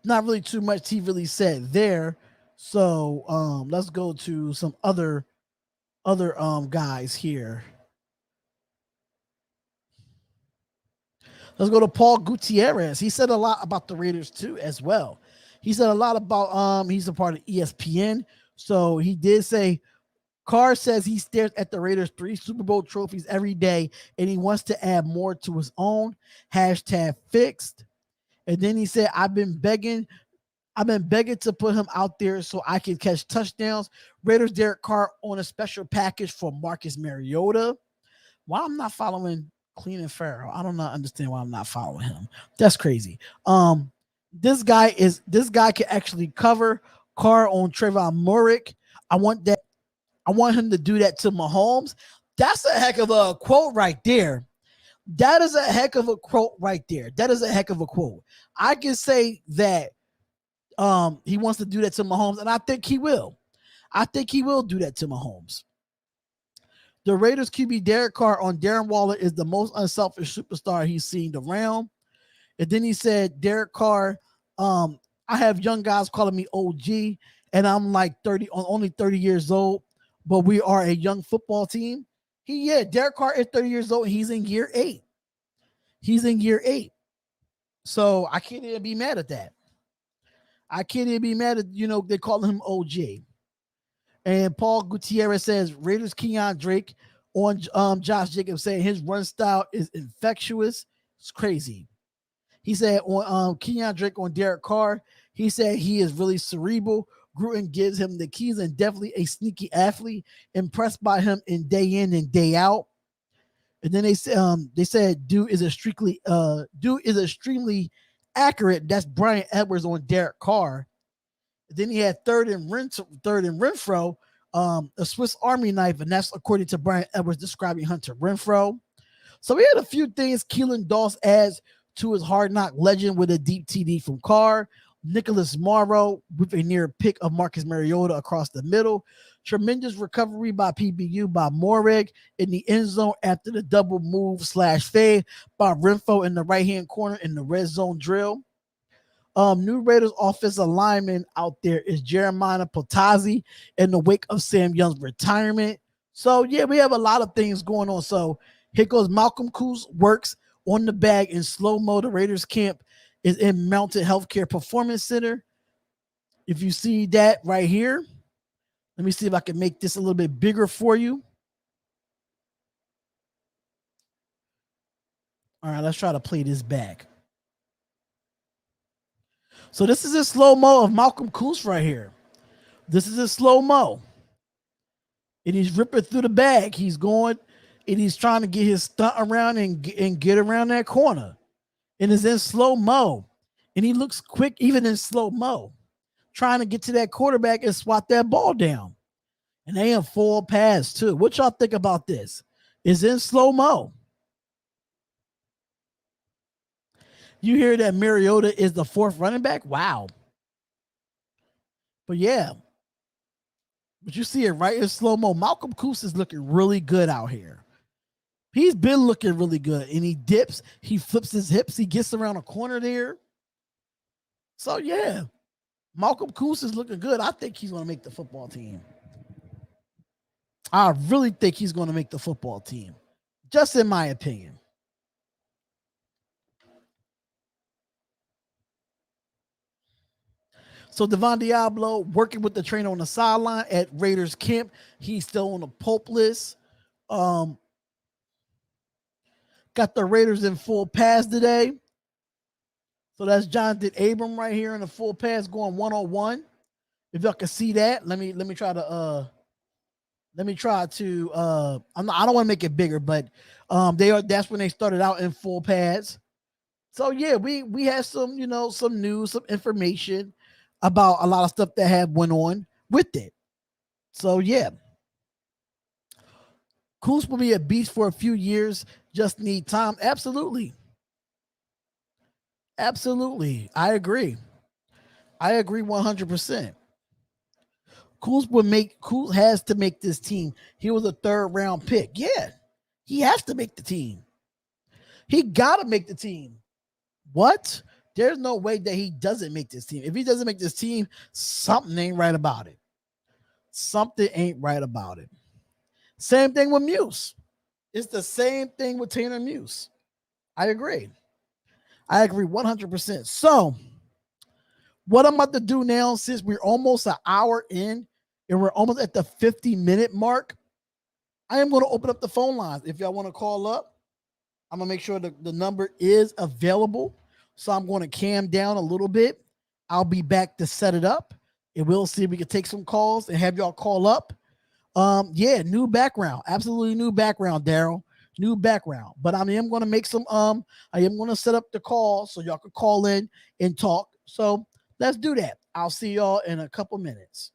Speaker 3: Not really too much he really said there. So let's go to some other guys here. Let's go to Paul Gutierrez. He said a lot about the Raiders too, as well. He said a lot about he's a part of ESPN. So he did say Carr says he stares at the Raiders 3 Super Bowl trophies every day, and he wants to add more to his own. #fixed. And then he said, I've been begging to put him out there so I can catch touchdowns. Raiders Derek Carr on a special package for Marcus Mariota. Why I'm not following Clean and Farrell? I don't understand why I'm not following him. That's crazy. This guy can actually cover Carr on Trayvon Murrick. I want him to do that to Mahomes. That's a heck of a quote right there. That is a heck of a quote right there. That is a heck of a quote. I can say that he wants to do that to Mahomes, and I think he will. I think he will do that to Mahomes. The Raiders QB Derek Carr on Darren Waller is the most unselfish superstar he's seen around. And then he said, Derek Carr, I have young guys calling me OG, and I'm like only 30 years old, but we are a young football team. Derek Carr is 30 years old, and he's in year 8. He's in year 8. So I can't even be mad at that. I can't even be mad at, they call him OG. And Paul Gutierrez says Raiders Kenyon Drake on Josh Jacobs saying his run style is infectious. It's crazy. He said on Kenyon Drake on Derek Carr, he said he is really cerebral. Gruden gives him the keys and definitely a sneaky athlete. Impressed by him in and day out. And then they said Dude is extremely accurate. That's Brian Edwards on Derek Carr. Then he had third and Renfro, a Swiss Army knife, and that's according to Brian Edwards describing Hunter Renfro. So we had a few things. Keelan Doss adds to his hard knock legend with a deep TD from Carr. Nicholas Morrow with a near pick of Marcus Mariota across the middle. Tremendous recovery by PBU by Morrig in the end zone after the double move /fade by Renfro in the right-hand corner in the red zone drill. New Raiders offensive lineman out there is Jeremiah Potazzi in the wake of Sam Young's retirement. So, yeah, we have a lot of things going on. So, here goes Malcolm Coos works on the bag in slow-mo. The Raiders camp is in Mountain Healthcare Performance Center. If you see that right here, let me see if I can make this a little bit bigger for you. All right, let's try to play this back. So this is a slow-mo of Malcolm Koos right here. This is a slow-mo. And he's ripping through the bag. He's going and he's trying to get his stunt around and get around that corner. And it's in slow-mo. And he looks quick even in slow-mo, trying to get to that quarterback and swat that ball down. And they in full pass too. What y'all think about this? It's in slow-mo. You hear that Mariota is the fourth running back? Wow. But yeah. But you see it right in slow-mo. Malcolm Koos is looking really good out here. He's been looking really good. And he dips, he flips his hips, he gets around a corner there. So yeah, Malcolm Koos is looking good. I think he's going to make the football team. I really think he's going to make the football team. Just in my opinion. So Devon Diablo working with the trainer on the sideline at Raiders camp. He's still on the PUP list. Got the Raiders in full pass today. So that's Jonathan Abram right here in the full pass going 1-on-1. If y'all can see that, let me try to I don't want to make it bigger, but that's when they started out in full pads. So yeah, we have some, some news, some information about a lot of stuff that have went on with it. So yeah. Koos will be a beast for a few years, just need time. Absolutely. Absolutely. I agree 100%. Koos has to make this team. He was a third round pick. Yeah, he has to make the team. He got to make the team. What? There's no way that he doesn't make this team. If he doesn't make this team, something ain't right about it. Something ain't right about it. Same thing with Muse. It's the same thing with Tanner Muse. I agree 100%. So, what I'm about to do now, since we're almost an hour in and we're almost at the 50-minute mark, I am going to open up the phone lines. If y'all want to call up, I'm going to make sure that the number is available. So I'm going to cam down a little bit. I'll be back to set it up, and we'll see if we can take some calls and have y'all call up. Yeah, new background. Absolutely new background, Daryl. New background. But I am going to make some, I am going to set up the call so y'all can call in and talk. So let's do that. I'll see y'all in a couple minutes.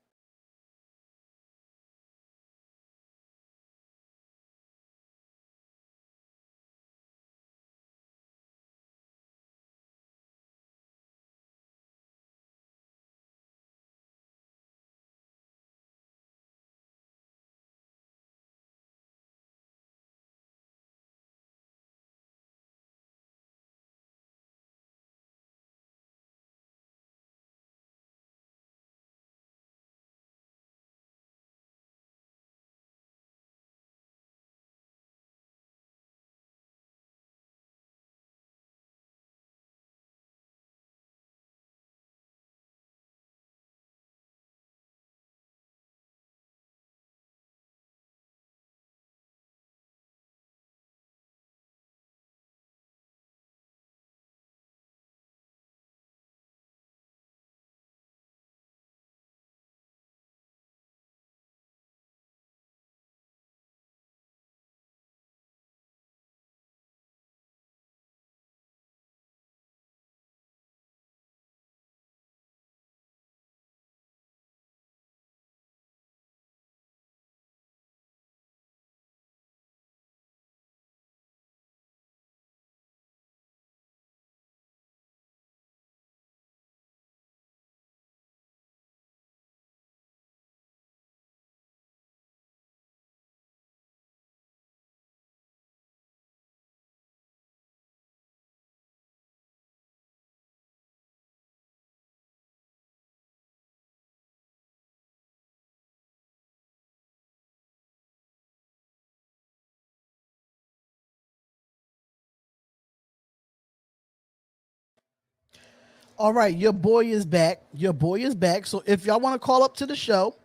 Speaker 3: All right, your boy is back. Your boy is back. So if y'all want to call up to the show,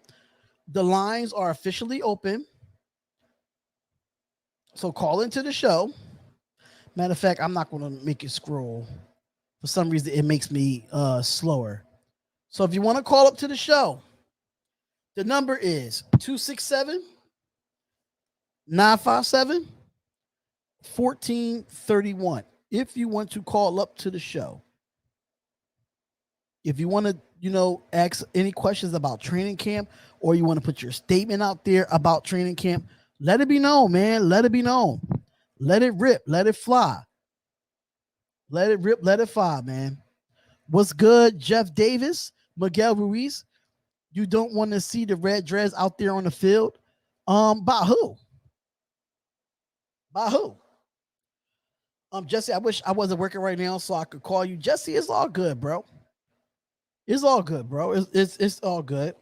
Speaker 3: the lines are officially open. So call into the show. Matter of fact, I'm not going to make it scroll. For some reason, it makes me slower. So if you want to call up to the show, the number is 267 957 1431. If you want to call up to the show, if you want to, ask any questions about training camp, or you want to put your statement out there about training camp, let it be known, man. Let it be known. Let it rip. Let it fly. Let it rip. Let it fly, man. What's good, Jeff Davis, Miguel Ruiz? You don't want to see the red dress out there on the field? By who? By who? Jesse, I wish I wasn't working right now so I could call you. Jesse, it's all good, bro. It's all good, bro. It's all good.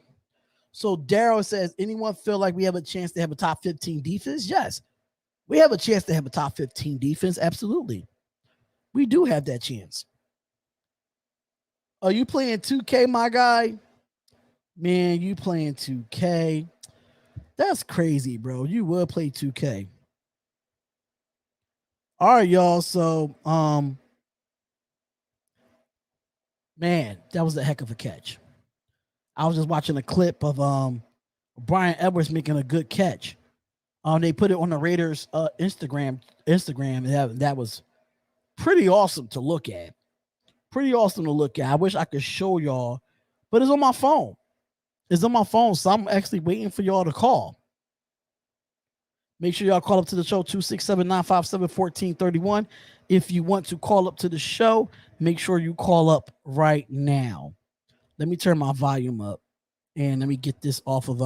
Speaker 3: So Daryl says, anyone feel like we have a chance to have a top 15 defense? Yes, we have a chance to have a top 15 defense. Absolutely. We do have that chance. Are you playing 2K, my guy? Man, you playing 2K. That's crazy, bro. You will play 2K. All right, y'all. So, man, that was a heck of a catch. I was just watching a clip of Brian Edwards making a good catch. They put it on the Raiders Instagram, and that was pretty awesome to look at. Pretty awesome to look at. I wish I could show y'all, but it's on my phone. It's on my phone, so I'm actually waiting for y'all to call. Make sure y'all call up to the show, 267-957-1431. If you want to call up to the show, make sure you call up right now. Let me turn my volume up, and let me get this off of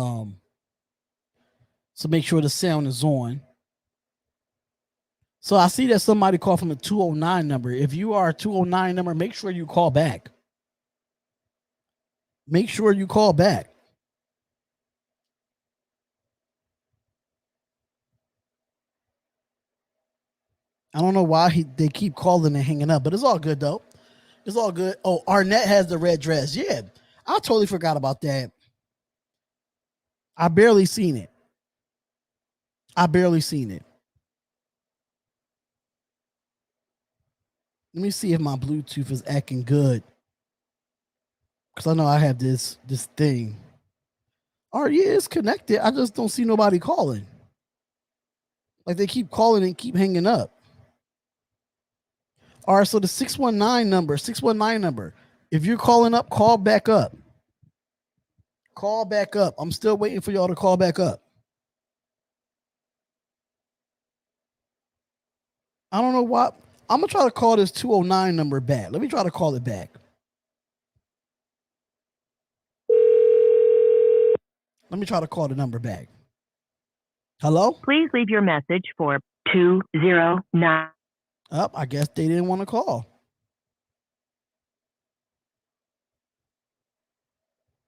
Speaker 3: so make sure the sound is on. So I see that somebody called from a 209 number. If you are a 209 number, make sure you call back. Make sure you call back. I don't know why they keep calling and hanging up, but it's all good, though. It's all good. Oh, Arnett has the red dress. Yeah, I totally forgot about that. I barely seen it. Let me see if my Bluetooth is acting good, because I know I have this thing. All right, yeah, it's connected. I just don't see nobody calling. Like, they keep calling and keep hanging up. All right, so the 619 number. If you're calling up, call back up. Call back up. I'm still waiting for y'all to call back up. I don't know why. I'm going to try to call this 209 number back. Let me try to call it back. Let me try to call the number back. Hello?
Speaker 4: Please leave your message for 209.
Speaker 3: Oh, I guess they didn't want to call.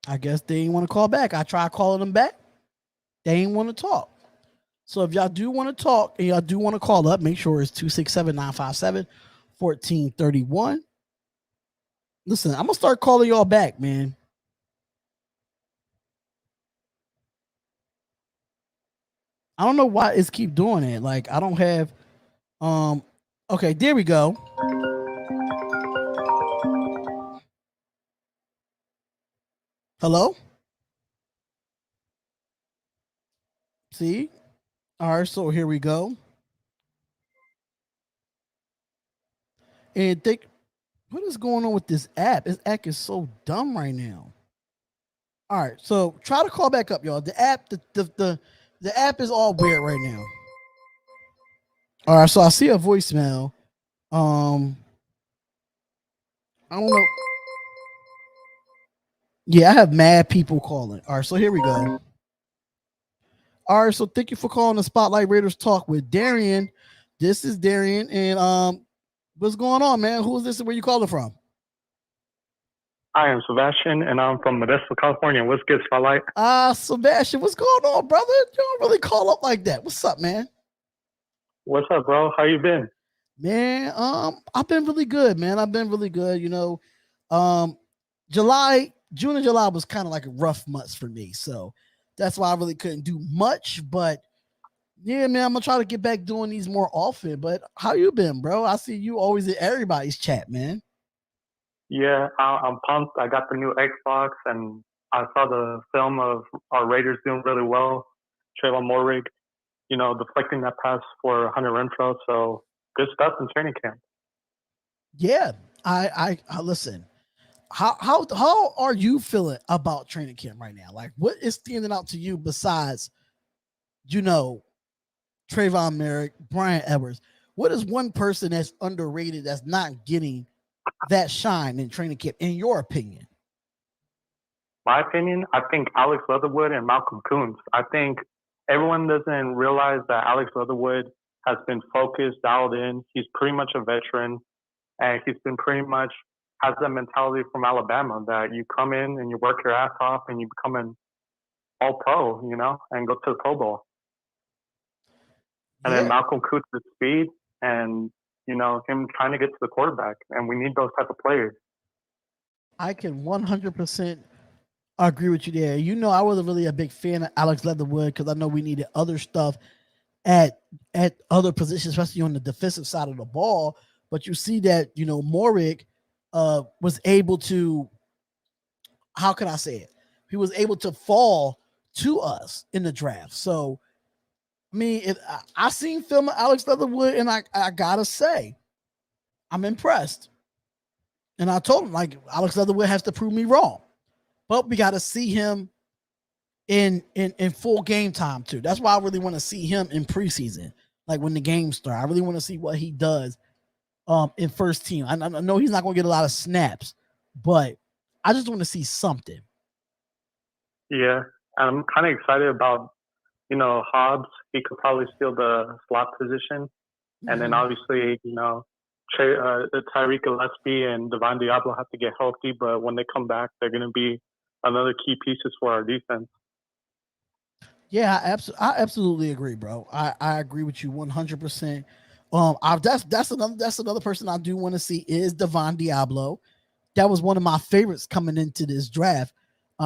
Speaker 3: I guess they didn't want to call back. I tried calling them back. They ain't want to talk. So if y'all do want to talk and y'all do want to call up, make sure it's 267-957-1431. Listen, I'm going to start calling y'all back, man. I don't know why it's keep doing it. Like, I don't have okay, there we go. Hello? See? All right, so here we go. And what is going on with this app? This app is so dumb right now. All right, so try to call back up, y'all. The app, the app is all weird right now. All right, so I see a voicemail. I don't know. Yeah, I have mad people calling. All right, so here we go. All right, so thank you for calling the Spotlight Raiders Talk with Darion. This is Darion, and what's going on, man? Who is this and where you calling from?
Speaker 5: I am Sebastian, and I'm from Modesto, California. What's good, Spotlight?
Speaker 3: Sebastian, what's going on, brother? You don't really call up like that. What's up, man?
Speaker 5: What's up, bro? How you been?
Speaker 3: Man, I've been really good, man. I've been really good. You know, June and July was kind of like rough months for me, so that's why I really couldn't do much. But yeah, man, I'm gonna try to get back doing these more often. But how you been, bro? I see you always in everybody's chat, man.
Speaker 5: Yeah, I'm pumped. I got the new Xbox, and I saw the film of our Raiders doing really well. Trayvon Moehrig, deflecting that pass for Hunter Renfrow. So good stuff in training camp.
Speaker 3: Yeah, I listen. How are you feeling about training camp right now? Like, what is standing out to you besides, Trayvon Merrick, Brian Edwards? What is one person that's underrated that's not getting that shine in training camp, in your opinion?
Speaker 5: My opinion, I think Alex Leatherwood and Malcolm Coons. I think everyone doesn't realize that Alex Leatherwood has been focused, dialed in. He's pretty much a veteran, and he's been pretty much has that mentality from Alabama that you come in and you work your ass off and you become an all-pro, and go to the Pro Bowl. And then Malcolm Coons' speed and, him trying to get to the quarterback. And we need those type of players.
Speaker 3: I can 100% agree with you there. I wasn't really a big fan of Alex Leatherwood because I know we needed other stuff at other positions, especially on the defensive side of the ball. But you see that, Moehrig was able to, how can I say it? He was able to fall to us in the draft. So, I mean, I seen film of Alex Leatherwood, and I gotta say, I'm impressed. And I told him, like, Alex Leatherwood has to prove me wrong. But we got to see him in full game time, too. That's why I really want to see him in preseason, like when the games start. I really want to see what he does in first team. I know he's not going to get a lot of snaps, but I just want to see something.
Speaker 5: Yeah, I'm kind of excited about, Hobbs. He could probably steal the slot position. And then obviously, Tyreek Gillespie and Devon Diablo have to get healthy, but when they come back, they're going to be another key pieces for our defense.
Speaker 3: Yeah, I absolutely agree, bro. I agree with you 100%. That's another person I do want to see is Devon Diablo. That was one of my favorites coming into this draft.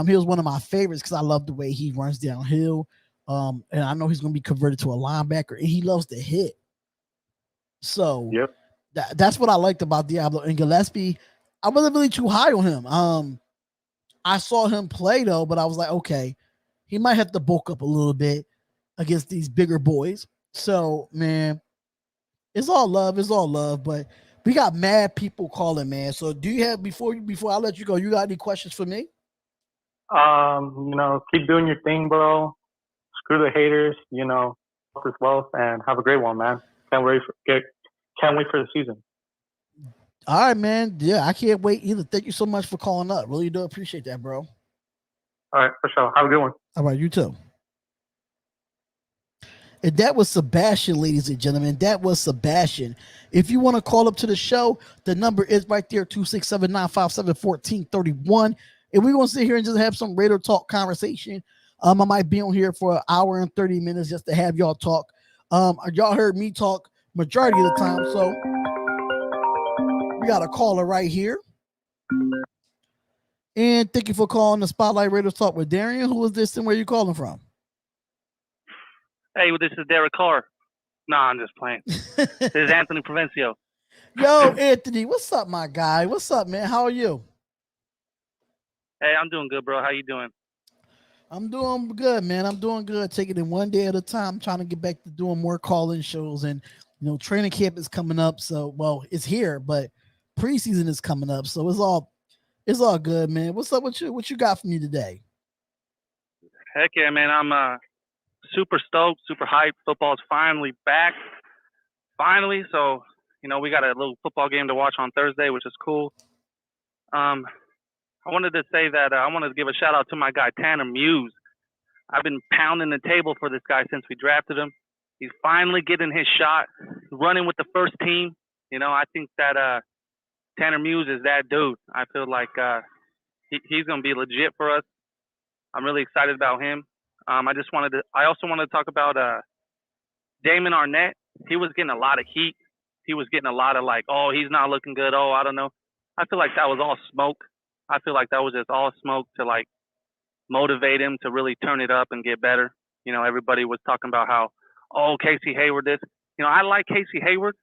Speaker 3: He was one of my favorites because I love the way he runs downhill. And I know he's going to be converted to a linebacker, and he loves to hit. So
Speaker 5: yep.
Speaker 3: That's what I liked about Diablo. And Gillespie, I wasn't really too high on him. I saw him play though, but I was like, okay, he might have to bulk up a little bit against these bigger boys. So, man, it's all love. It's all love. But we got mad people calling, man. So, do you have before I let you go? You got any questions for me?
Speaker 5: Keep doing your thing, bro. Screw the haters. As well, and have a great one, man. Can't wait for the season.
Speaker 3: All right, man. Yeah, I can't wait either. Thank you so much for calling up. Really do appreciate that, bro.
Speaker 5: All right, for sure. Have a good one.
Speaker 3: All right, you too. And that was Sebastian, ladies and gentlemen. That was Sebastian. If you want to call up to the show, the number is right there, 267-957-1431. And we're going to sit here and just have some Raider talk conversation. I might be on here for an hour and 30 minutes just to have y'all talk. Y'all heard me talk majority of the time, so we got a caller right here. And thank you for calling the Spotlight Raiders Talk with Darion. Who is this and where you calling from?
Speaker 6: Hey, well, this is Carr. Nah, I'm just playing. This is Anthony Provencio.
Speaker 3: Yo, Anthony, what's up, my guy? What's up, man? How are you?
Speaker 6: Hey, I'm doing good, bro. How you doing?
Speaker 3: I'm doing good, man. I'm doing good. Taking it one day at a time, trying to get back to doing more call-in shows. And, training camp is coming up. So, well, it's here, but preseason is coming up. So it's all good, man. What's up with you? What you got for me today?
Speaker 6: Heck yeah, man. I'm super stoked, super hyped. Football's finally back. Finally. So, we got a little football game to watch on Thursday, which is cool. I wanted to say that I wanted to give a shout out to my guy, Tanner Muse. I've been pounding the table for this guy since we drafted him. He's finally getting his shot, running with the first team. I think that Tanner Muse is that dude. I feel like he's going to be legit for us. I'm really excited about him. I also wanted to talk about Damon Arnett. He was getting a lot of heat. He was getting a lot of he's not looking good. Oh, I don't know. I feel like that was all smoke. I feel like that was just all smoke to like motivate him to really turn it up and get better. You know, everybody was talking about how, oh, Casey Hayward this. You know, I like Casey Hayward.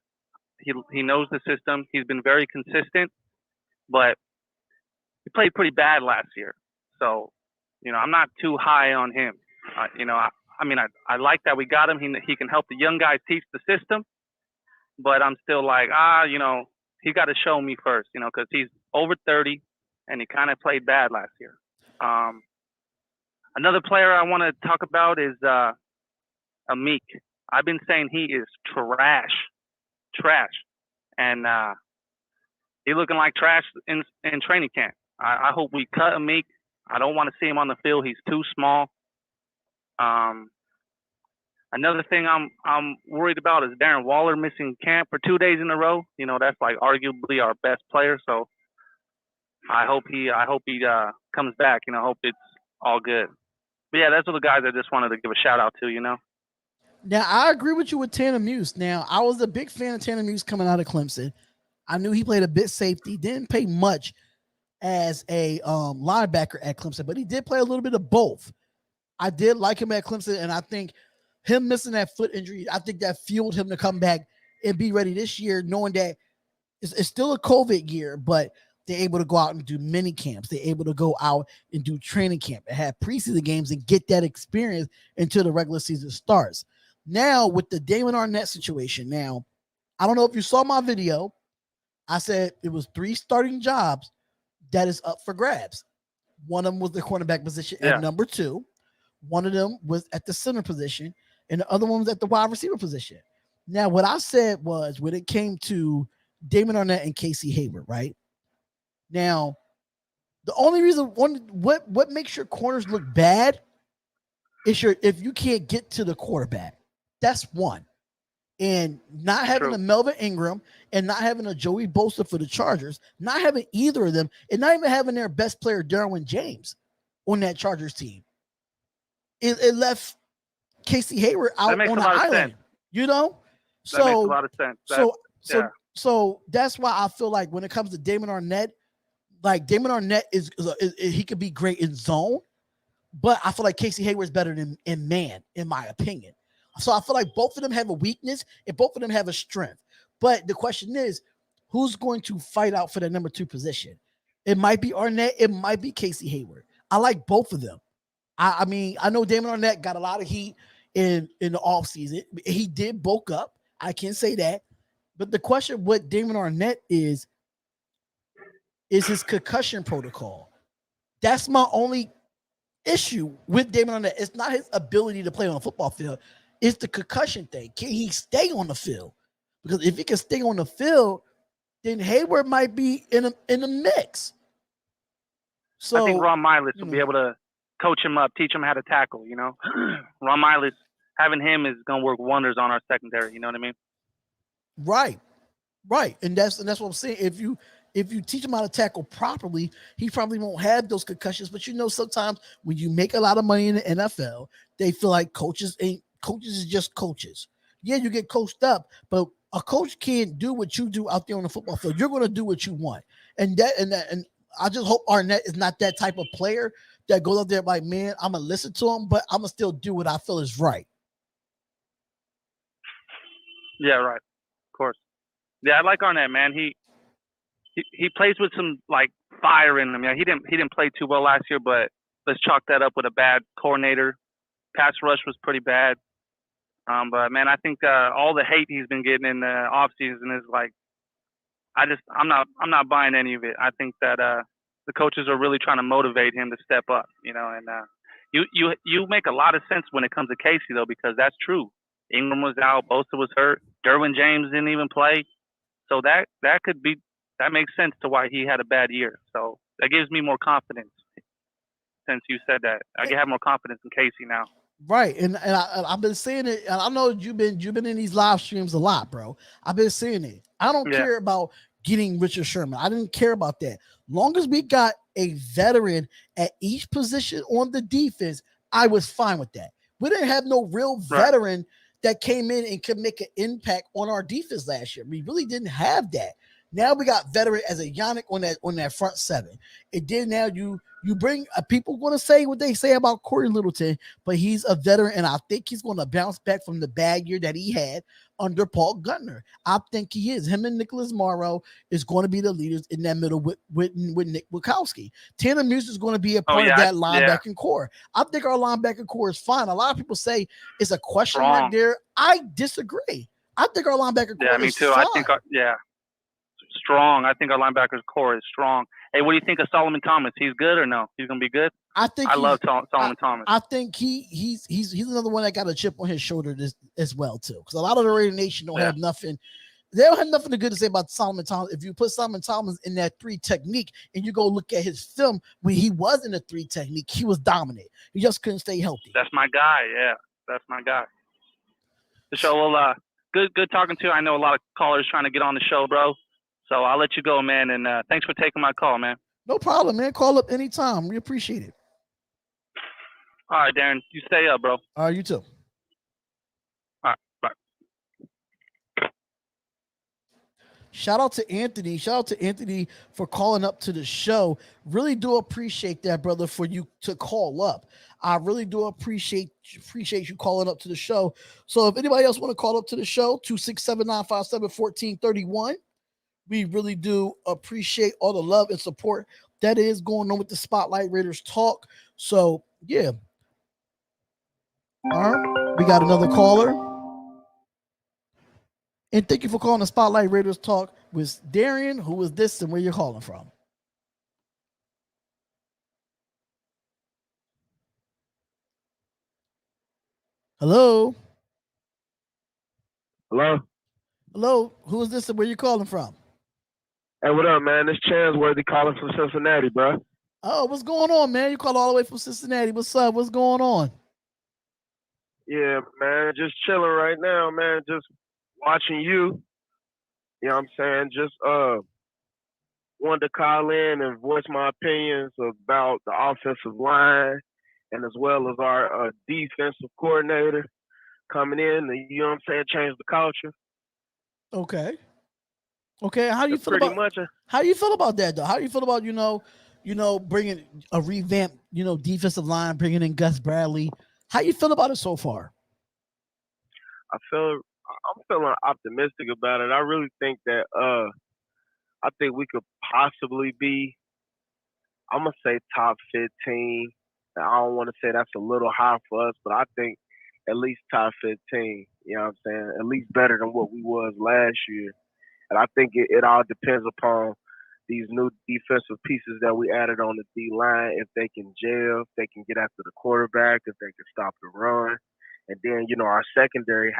Speaker 6: He knows the system. He's been very consistent, but he played pretty bad last year. So, you know, I'm not too high on him. You know, I like that we got him. He can help the young guys teach the system, but I'm still like, you know, he got to show me first, you know, because he's over 30 and he kind of played bad last year. Another player I want to talk about is Amik. I've been saying he is trash, and he's looking like trash in training camp. I hope we cut Amik. I don't want to see him on the field. He's too small. Another thing I'm worried about is Darren Waller missing camp for 2 days in a row. You know, that's like arguably our best player. So I hope he comes back. You know, I hope it's all good. But yeah, that's all the guys I just wanted to give a shout out to. You know.
Speaker 3: Now I agree with you with Tanner Muse. Now I was a big fan of Tanner Muse coming out of Clemson. I knew he played a bit safety, didn't play much as a linebacker at Clemson, but he did play a little bit of both. I did like him at Clemson, and I think him missing that foot injury, I think that fueled him to come back and be ready this year, knowing that it's still a COVID year, but they're able to go out and do mini camps. They're able to go out and do training camp and have preseason games and get that experience until the regular season starts. Now, with the Damon Arnett situation, now, I don't know if you saw my video. I said it was 3 starting jobs that is up for grabs. One of them was the cornerback position at number 2. One of them was at the center position, and the other one was at the wide receiver position. Now, what I said was when it came to Damon Arnett and Casey Hayward, right? Now, the only reason what makes your corners look bad is if you can't get to the quarterback. That's one. And not having a Melvin Ingram and not having a Joey Bosa for the Chargers, not having either of them, and not even having their best player, Darion James, on that Chargers team. It left Casey Hayward out on the island. You know?
Speaker 6: That makes a lot of sense.
Speaker 3: So that's why I feel like when it comes to Damon Arnett, like Damon Arnett is he could be great in zone, but I feel like Casey Hayward is better than in man, in my opinion. So I feel like both of them have a weakness and both of them have a strength. But the question is, who's going to fight out for the number 2 position? It might be Arnett. It might be Casey Hayward. I like both of them. I mean, I know Damon Arnett got a lot of heat in the offseason. He did bulk up. I can say that. But the question with Damon Arnett is his concussion protocol. That's my only issue with Damon Arnett. It's not his ability to play on a football field. It's the concussion thing. Can he stay on the field? Because if he can stay on the field, then Hayward might be in the mix. So
Speaker 6: I think Ron Miles will be able to coach him up, teach him how to tackle, you know. Ron Miles, having him is going to work wonders on our secondary, you know what I mean?
Speaker 3: Right. And that's what I'm saying. If you teach him how to tackle properly, he probably won't have those concussions. But you know, sometimes when you make a lot of money in the NFL, they feel like coaches is just coaches. Yeah, you get coached up, but a coach can't do what you do out there on the football field. You're going to do what you want. And I just hope Arnett is not that type of player that goes out there like, man, I'm going to listen to him, but I'm going to still do what I feel is right.
Speaker 6: Yeah, right. Of course. Yeah, I like Arnett, man. He plays with some like fire in him. Yeah, he didn't play too well last year, but let's chalk that up with a bad coordinator. Pass rush was pretty bad. But man, I think all the hate he's been getting in the offseason is like, I'm not buying any of it. I think that the coaches are really trying to motivate him to step up, you know. And you make a lot of sense when it comes to Casey though, because that's true. Ingram was out, Bosa was hurt, Derwin James didn't even play, so that makes sense to why he had a bad year. So that gives me more confidence. Since you said that, I have more confidence in Casey now.
Speaker 3: Right, and I've been saying it, and I know you've been in these live streams a lot, bro. I've been saying it. I don't care about getting Richard Sherman. I didn't care about that. Long as we got a veteran at each position on the defense, I was fine with that. We didn't have no real veteran that came in and could make an impact on our defense last year. We really didn't have that. Now we got veteran as a Yannick on that front seven. And then now you bring people going to say what they say about Corey Littleton, but he's a veteran, and I think he's going to bounce back from the bad year that he had under Paul Guttner. I think he is. Him and Nicholas Morrow is going to be the leaders in that middle with Nick Wachowski. Tanner Muse is going to be a part of that linebacking core. I think our linebacking core is fine. A lot of people say it's a question mark there. I disagree. I think our linebacker core
Speaker 6: me
Speaker 3: is
Speaker 6: too.
Speaker 3: fine.
Speaker 6: I think strong. I think our linebackers core is strong. Hey, what do you think of Solomon Thomas? He's good or no? He's gonna be good.
Speaker 3: I love
Speaker 6: Solomon Thomas.
Speaker 3: I think he's another one that got a chip on his shoulder as well too. Because a lot of the Raider Nation don't have nothing. They don't have nothing good to say about Solomon Thomas. If you put Solomon Thomas in that 3 technique and you go look at his film when he was in the 3 technique, he was dominant. He just couldn't stay healthy.
Speaker 6: That's my guy. Yeah, that's my guy. The show will good talking to you. I know a lot of callers trying to get on the show, bro. So I'll let you go, man. And thanks for taking my call, man.
Speaker 3: No problem, man. Call up anytime. We appreciate it.
Speaker 6: All right, Darren. You stay up, bro.
Speaker 3: All right, you too.
Speaker 6: All right, bye.
Speaker 3: Shout out to Anthony. Shout out to Anthony for calling up to the show. Really do appreciate that, brother, for you to call up. I really do appreciate you calling up to the show. So if anybody else want to call up to the show, 267-957-1431. We really do appreciate all the love and support that is going on with the Spotlight Raiders talk. So, yeah. All right. We got another caller. And thank you for calling the Spotlight Raiders talk with Darion. Who is this and where you're calling from? Hello?
Speaker 7: Hello?
Speaker 3: Hello? Who is this and where you calling from?
Speaker 7: Hey, what up, man? This Chansworthy calling from Cincinnati, bro.
Speaker 3: Oh, what's going on, man? You call all the way from Cincinnati. What's up? What's going on?
Speaker 7: Yeah, man, just chilling right now, man. Just watching you. You know what I'm saying? Just wanted to call in and voice my opinions about the offensive line and as well as our defensive coordinator coming in and, you know what I'm saying, change the culture.
Speaker 3: Okay. How do you feel about that though? How do you feel about bringing a revamp, defensive line, bringing in Gus Bradley? How you feel about it so far?
Speaker 7: I'm feeling optimistic about it. I really think that I think we could possibly be, I'm gonna say top 15. I don't want to say that's a little high for us, but I think at least top 15. You know what I'm saying? At least better than what we was last year. And I think it all depends upon these new defensive pieces that we added on the D-line, if they can gel, if they can get after the quarterback, if they can stop the run. And then, our secondary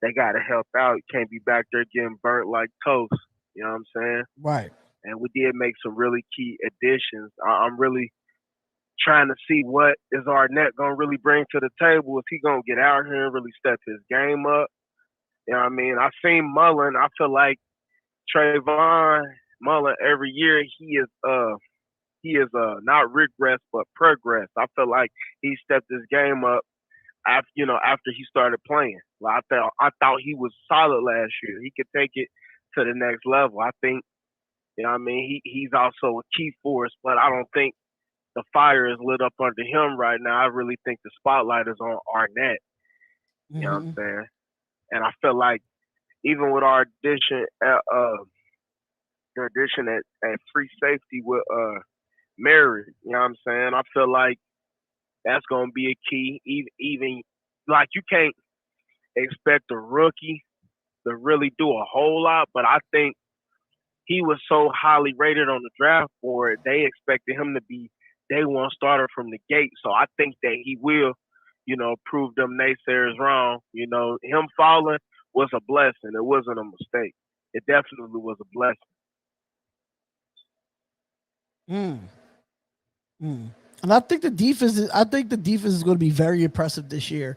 Speaker 7: they got to help out. You can't be back there getting burnt like toast. You know what I'm saying?
Speaker 3: Right.
Speaker 7: And we did make some really key additions. I'm really trying to see what is Arnett going to really bring to the table. Is he going to get out here and really step his game up? You know what I mean? I've seen Mullen. I feel like Trayvon Mullen every year he is not regress but progress. I feel like he stepped his game up after he started playing. Well, I thought he was solid last year. He could take it to the next level. I think he's also a key force, but I don't think the fire is lit up under him right now. I really think the spotlight is on Arnett. You know what I'm saying? And I feel like even with our addition at free safety with Mary, you know what I'm saying? I feel like that's going to be a key. Even like you can't expect a rookie to really do a whole lot, but I think he was so highly rated on the draft board, they expected him to be day one starter from the gate. So I think that he will, prove them naysayers wrong. Him falling was a blessing. It wasn't a mistake. It definitely was a blessing.
Speaker 3: And I think the defense is going to be very impressive this year.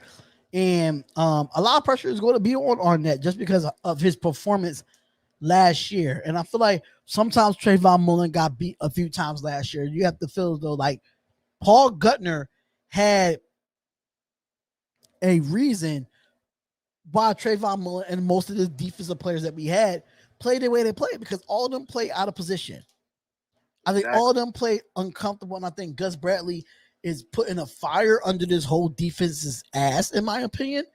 Speaker 3: And a lot of pressure is going to be on Arnett just because of his performance last year. And I feel like sometimes Trayvon Mullen got beat a few times last year. You have to feel as though like Paul Guttner had a reason why Trayvon Mullen and most of the defensive players that we had play the way they play because all of them play out of position. I think all of them play uncomfortable, and I think Gus Bradley is putting a fire under this whole defense's ass. In my opinion,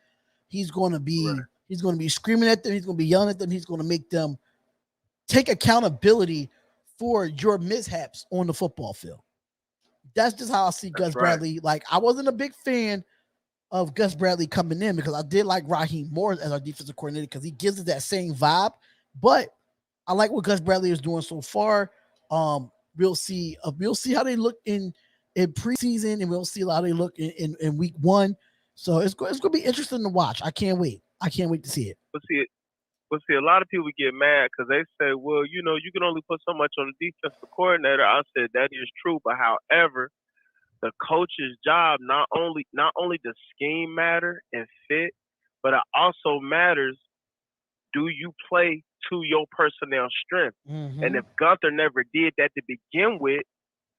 Speaker 3: he's going to be screaming at them. He's going to be yelling at them. He's going to make them take accountability for your mishaps on the football field. That's just how I see Gus Bradley. Like, I wasn't a big fan of Gus Bradley coming in because I did like Raheem Morris as our defensive coordinator because he gives us that same vibe. But I like what Gus Bradley is doing so far. We'll see how they look in preseason, and we'll see how they look in week one. So it's going to be interesting to watch. I can't wait. I can't wait to see it.
Speaker 7: But see, a lot of people get mad because they say, well, you can only put so much on the defensive coordinator. I said that is true, but however, the coach's job not only does scheme matter and fit, but it also matters, do you play to your personnel strength?
Speaker 3: Mm-hmm.
Speaker 7: And if Gunther never did that to begin with,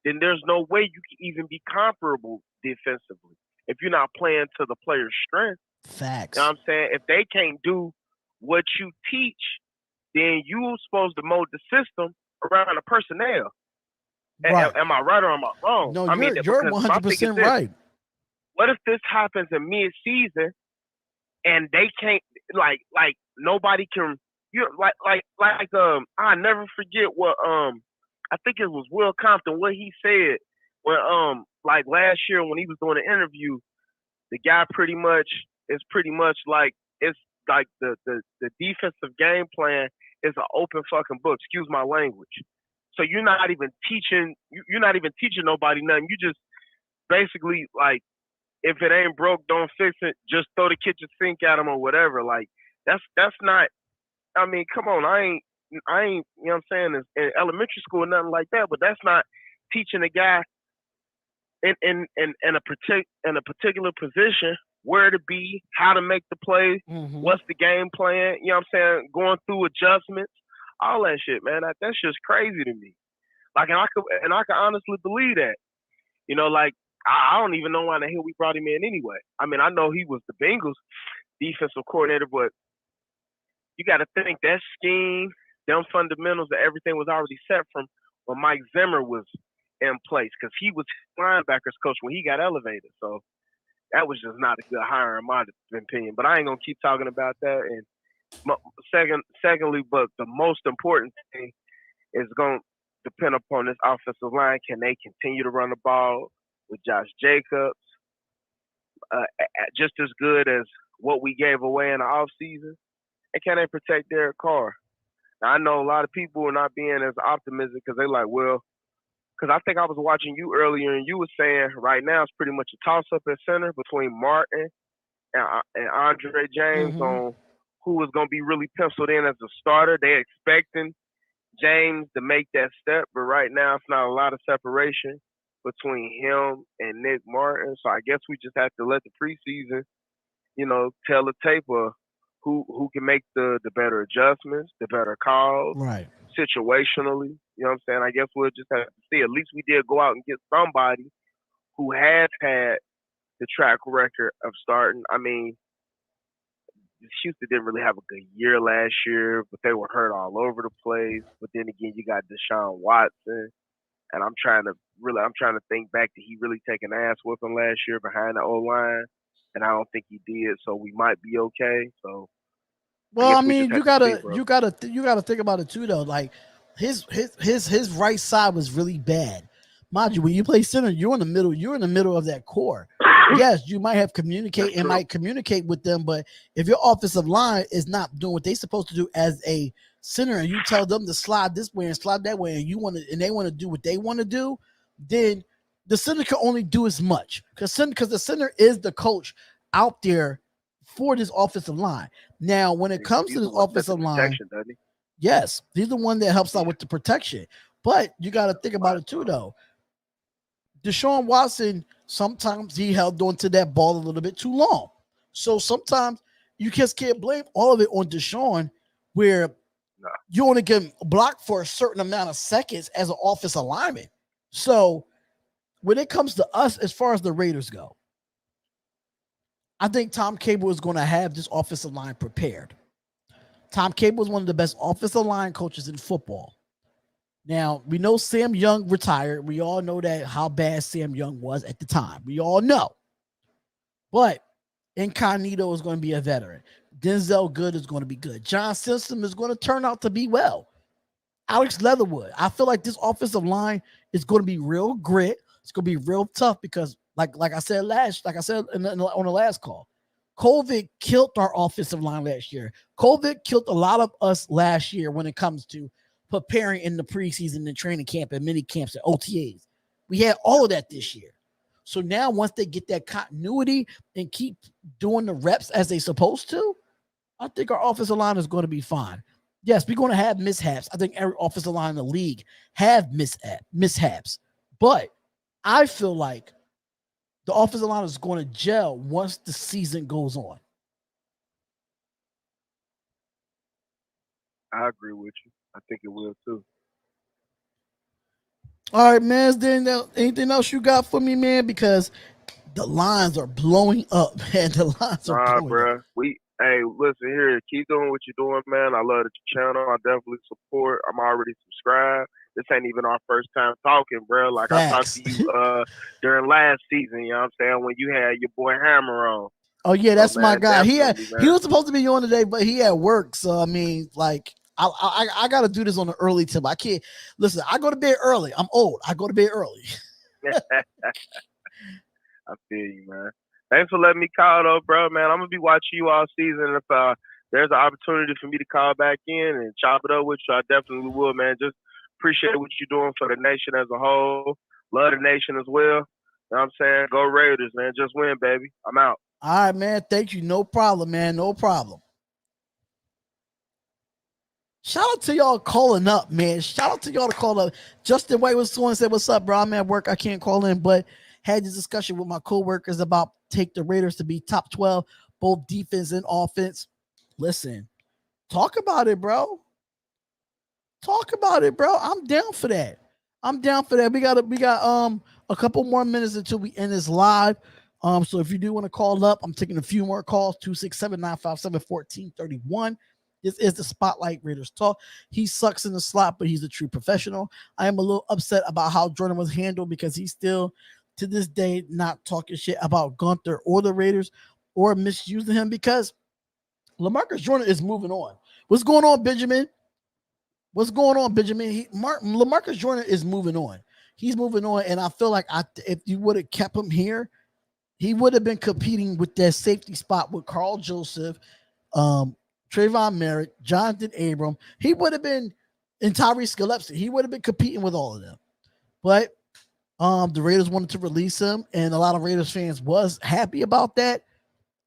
Speaker 7: then there's no way you can even be comparable defensively if you're not playing to the player's strength.
Speaker 3: Facts.
Speaker 7: You know what I'm saying? If they can't do what you teach, then you're supposed to mold the system around the personnel.
Speaker 3: Right.
Speaker 7: Am I right or am I wrong?
Speaker 3: No,
Speaker 7: you're
Speaker 3: 100% right.
Speaker 7: What if this happens in mid-season and they can't, like nobody can, I never forget what I think it was Will Compton, what he said when like last year when he was doing an interview. The guy pretty much like, it's like the defensive game plan is an open fucking book. Excuse my language. So you're not even teaching nobody nothing. You just basically, like, if it ain't broke, don't fix it. Just throw the kitchen sink at them or whatever. Like, that's not. I mean, come on. I ain't. You know what I'm saying? In elementary school or nothing like that. But that's not teaching a guy in a particular position where to be, how to make the play, what's the game plan. You know what I'm saying? Going through adjustments, all that shit, man. That's just crazy to me. Like, and I could honestly believe that. You know, like, I don't even know why the hell we brought him in anyway. I mean, I know he was the Bengals defensive coordinator, but you got to think that scheme, them fundamentals, that everything was already set from when Mike Zimmer was in place, because he was linebackers coach when he got elevated. So that was just not a good hire in my opinion. But I ain't gonna keep talking about that. And secondly, but the most important thing is going to depend upon this offensive line. Can they continue to run the ball with Josh Jacobs just as good as what we gave away in the offseason? And can they protect Derek Carr? Now, I know a lot of people are not being as optimistic because they're like, well, because I think I was watching you earlier and you were saying right now it's pretty much a toss-up at center between Martin and Andre James on who is going to be really penciled in as a starter. They're expecting James to make that step, but right now it's not a lot of separation between him and Nick Martin. So I guess we just have to let the preseason, tell the tape of who can make the better adjustments, the better calls,
Speaker 3: right,
Speaker 7: situationally. You know what I'm saying? I guess we'll just have to see. At least we did go out and get somebody who has had the track record of starting. I mean, Houston didn't really have a good year last year, but they were hurt all over the place. But then again, you got Deshaun Watson, and I'm trying to think back. Did he really take an ass whooping last year behind the O-line? And I don't think he did. So we might be okay. So,
Speaker 3: well, I mean, you gotta think about it too, though. Like his right side was really bad. Mind you, when you play center, you're in the middle. You're in the middle of that core. Yes, you might have might communicate with them, but if your offensive line is not doing what they're supposed to do as a center, and you tell them to slide this way and slide that way, and they want to do what they want to do, then the center can only do as much because the center is the coach out there for this offensive line. Now, when it comes to this offensive line, yes, he's the one that helps out with the protection. But you got to think about it too, though. Deshaun Watson, sometimes he held on to that ball a little bit too long. So sometimes you just can't blame all of it on Deshaun, where you only get blocked for a certain amount of seconds as an offensive lineman. So when it comes to us, as far as the Raiders go, I think Tom Cable is going to have this offensive line prepared. Tom Cable is one of the best offensive line coaches in football. Now, we know Sam Young retired. We all know that how bad Sam Young was at the time. We all know. But Incognito is going to be a veteran. Denzel Good is going to be good. John Simpson is going to turn out to be well. Alex Leatherwood. I feel like this offensive line is going to be real grit. It's going to be real tough because, like I said on the last call, COVID killed our offensive line last year. COVID killed a lot of us last year when it comes to preparing in the preseason and training camp and mini camps and OTAs. We had all of that this year. So now once they get that continuity and keep doing the reps as they supposed to, I think our offensive line is going to be fine. Yes, we're going to have mishaps. I think every offensive line in the league have mishaps. But I feel like the offensive line is going to gel once the season goes on.
Speaker 7: I agree with you. I think it will too.
Speaker 3: All right, man. Is there anything else you got for me, man? Because the lines are blowing up, man. The lines are blowing
Speaker 7: Bro.
Speaker 3: up.
Speaker 7: Hey, listen here. Keep doing what you're doing, man. I love the channel. I definitely support. I'm already subscribed. This ain't even our first time talking, bro. Like
Speaker 3: Facts.
Speaker 7: I talked to you during last season. You know what I'm saying? When you had your boy Hammer on.
Speaker 3: Oh yeah, that's my guy. He
Speaker 7: man.
Speaker 3: was supposed to be on today, but he had work. So I mean, like, I got to do this on the early tip. I can't listen. I go to bed early. I'm old. I go to bed early.
Speaker 7: I feel you, man. Thanks for letting me call, though, bro, man. I'm going to be watching you all season. If there's an opportunity for me to call back in and chop it up with you, I definitely will, man. Just appreciate what you're doing for the nation as a whole. Love the nation as well. You know what I'm saying? Go Raiders, man. Just win, baby. I'm out.
Speaker 3: All right, man. Thank you. No problem, man. No problem. Shout out to y'all calling up, man. Shout out to y'all to call up. Justin White was the one said, "What's up, bro? I'm at work. I can't call in," but had this discussion with my coworkers about take the Raiders to be top 12, both defense and offense. Listen, talk about it, bro. Talk about it, bro. I'm down for that. We got a couple more minutes until we end this live. So if you do want to call up, I'm taking a few more calls. 267-957-1431. This is the Spotlight Raiders Talk. He sucks in the slot, but he's a true professional. I am a little upset about how Jordan was handled because he's still, to this day, not talking shit about Gunther or the Raiders or misusing him because LaMarcus Jordan is moving on. What's going on, Benjamin? LaMarcus Jordan is moving on. He's moving on, and I feel like if you would have kept him here, he would have been competing with that safety spot with Carl Joseph, Trayvon Merritt, Jonathan Abram. He would have been in Tyrese Gillespie. He would have been competing with all of them. But the Raiders wanted to release him, and a lot of Raiders fans was happy about that.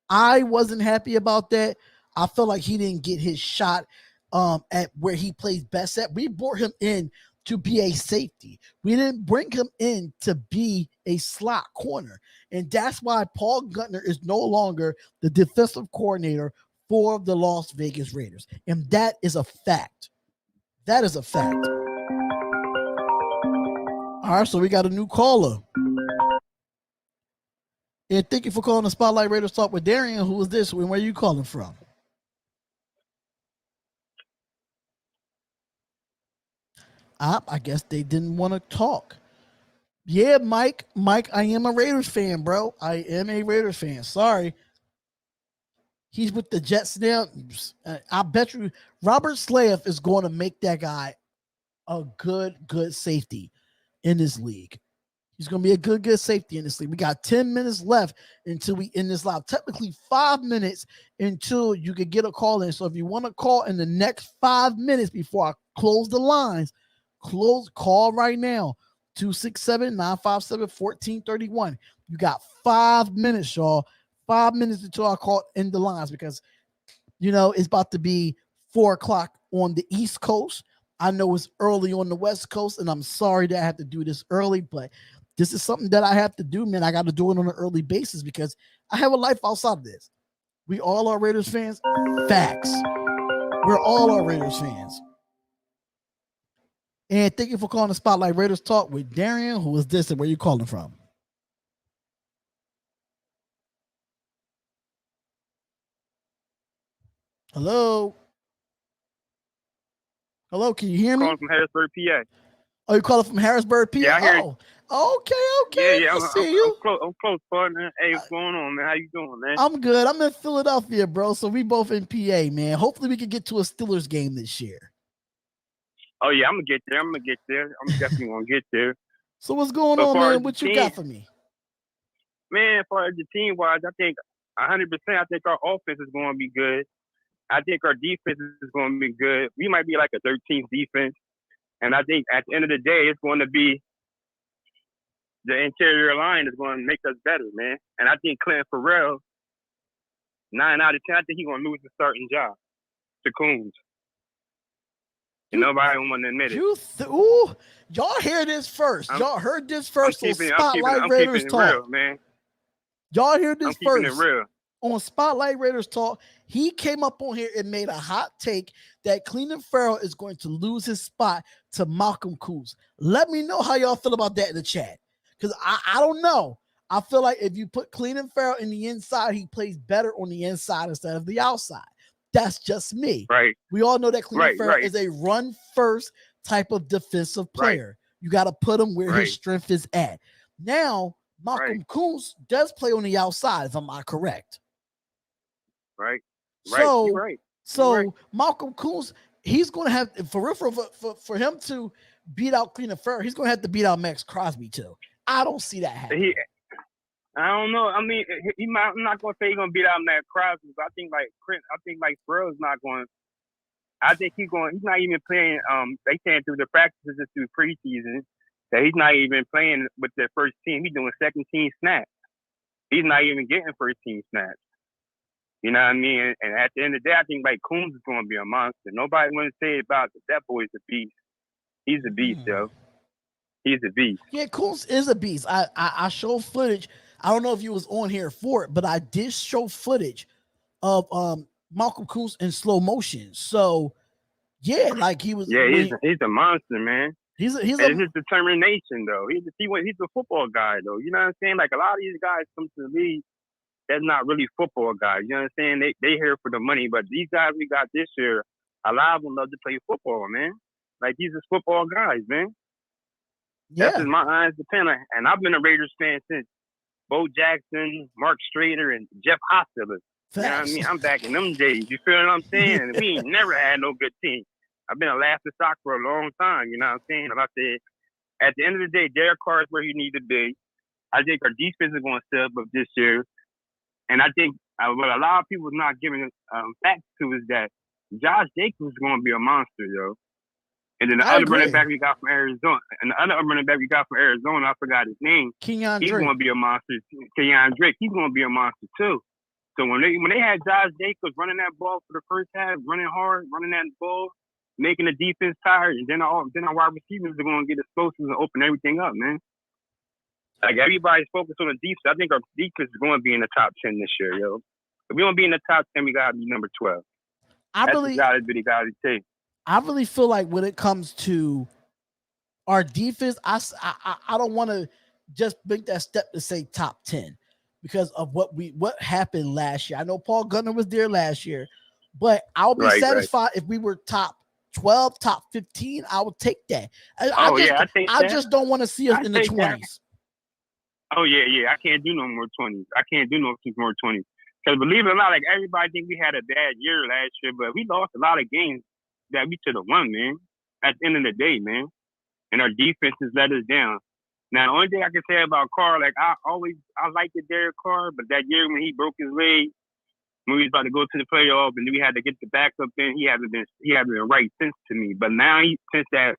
Speaker 3: I wasn't happy about that. I felt like he didn't get his shot at where he plays best at. We brought him in to be a safety. We didn't bring him in to be a slot corner. And that's why Paul Gunther is no longer the defensive coordinator for the Las Vegas Raiders. And that is a fact. That is a fact. All right, so we got a new caller. And thank you for calling the Spotlight Raiders Talk with Darion. Who is this? And where are you calling from? I guess they didn't want to talk. Yeah, Mike, I am a Raiders fan, bro. I am a Raiders fan. Sorry. He's with the Jets now. I bet you Robert Slave is going to make that guy a good safety in this league. He's going to be a good safety in this league. We got 10 minutes left until we end this live. Technically 5 minutes until you can get a call in. So if you want to call in the next 5 minutes before I close the lines, call right now. 267-957-1431. You got 5 minutes, y'all. 5 minutes until I call in the lines because, it's about to be 4 o'clock on the East Coast. I know it's early on the West Coast, and I'm sorry that I have to do this early, but this is something that I have to do, man. I got to do it on an early basis because I have a life outside of this. We all are Raiders fans. Facts. We're all our Raiders fans. And thank you for calling the Spotlight Raiders Talk with Darion. Who is this and where you calling from? Hello. Hello, can you hear me?
Speaker 7: Calling from Harrisburg, PA.
Speaker 3: Oh, you calling from Harrisburg, PA?
Speaker 7: Yeah, I hear you.
Speaker 3: Oh, okay.
Speaker 7: Yeah,
Speaker 3: I see you.
Speaker 7: I'm close, partner. Hey, what's going on, man? How you doing, man?
Speaker 3: I'm good. I'm in Philadelphia, bro. So we both in PA, man. Hopefully we can get to a Steelers game this year.
Speaker 7: Oh yeah, I'm gonna get there. I'm definitely gonna get there.
Speaker 3: So what's going on, man? What you got for me?
Speaker 7: Man, as far as the team wise, I think 100%. I think our offense is going to be good. I think our defense is going to be good. We might be like a 13th defense, and I think at the end of the day, it's going to be the interior line is going to make us better, man. And I think Clinton Farrell, 9 out of 10, I think he's going to lose the starting job to Coons. And nobody want to admit it.
Speaker 3: Ooh, y'all hear this first. Y'all heard this first on Spotlight Raiders Talk.
Speaker 7: Real, man.
Speaker 3: Y'all hear this first.
Speaker 7: It real.
Speaker 3: On Spotlight Raiders Talk. He came up on here and made a hot take that Clinton Farrell is going to lose his spot to Malcolm Coons. Let me know how y'all feel about that in the chat. Because I don't know. I feel like if you put Clinton Farrell in the inside, he plays better on the inside instead of the outside. That's just me.
Speaker 7: Right.
Speaker 3: We all know that Clinton Farrell is a run-first type of defensive player. Right. You got to put him where his strength is at. Now, Malcolm Coons does play on the outside, if I'm not correct.
Speaker 7: Right.
Speaker 3: So Malcolm Coons, he's going to have, for him to beat out Clinton Farrell, he's going to have to beat out Max Crosby too. I don't see that happening.
Speaker 7: I don't know. I mean, I'm not going to say he's going to beat out Matt Crosby, but I think like Farrell's not going. I think he's not even playing. They saying through the practices and through preseason that he's not even playing with their first team. He's doing second team snaps. He's not even getting first team snaps. You know what I mean? And at the end of the day, I think like Coons is going to be a monster. Nobody want to say about that boy's a beast. He's a beast, yo. He's a beast.
Speaker 3: Yeah, Coons is a beast. I showed footage. I don't know if you was on here for it, but I did show footage of Malcolm Coons in slow motion. So yeah, like he was.
Speaker 7: Yeah, he's a monster, man.
Speaker 3: He's
Speaker 7: his determination though. He's a football guy though. You know what I'm saying? Like a lot of these guys come to the league that's not really football guys. You know what I'm saying? They here for the money, but these guys we got this year, a lot of them love to play football, man. Like these are football guys, man.
Speaker 3: Yeah.
Speaker 7: That's in my eyes depend. And I've been a Raiders fan since Bo Jackson, Mark Strader, and Jeff Hostetler. You know what I mean? I'm back in them days. You feel what I'm saying? We ain't never had no good team. I've been a laughing stock for a long time. You know what I'm saying? And I said, at the end of the day, Derek Carr is where he need to be. I think our defense is going to step up this year. And I think what a lot of people are not giving facts to is that Josh Jacobs is going to be a monster, yo. And then the other running back we got from Arizona, I forgot his name. He's going to be a monster. Kenyon Drake, he's going to be a monster too. So when they had Josh Jacobs running that ball for the first half, running hard, running that ball, making the defense tired, and then our wide receivers are going to get explosives and open everything up, man. Like everybody's focused on the defense. I think our defense is going to be in the top 10 this year, yo. If we want to be in the top 10, we got to be number 12. I
Speaker 3: really feel like when it comes to our defense, I don't want to just make that step to say top 10 because of what happened last year. I know Paul Gunner was there last year, but I'll be satisfied if we were top 12, top 15. I would take that. I just don't want to see us in the 20s. That.
Speaker 7: Oh yeah. I can't do no more 20s. I can't do no more 20s. Because believe it or not, like everybody think we had a bad year last year, but we lost a lot of games that we should have won, man. At the end of the day, man. And our defense has let us down. Now, the only thing I can say about Carr, like I liked the Derek Carr, but that year when he broke his leg, when we was about to go to the playoff and we had to get the backup in, he hasn't been right since to me. But now since that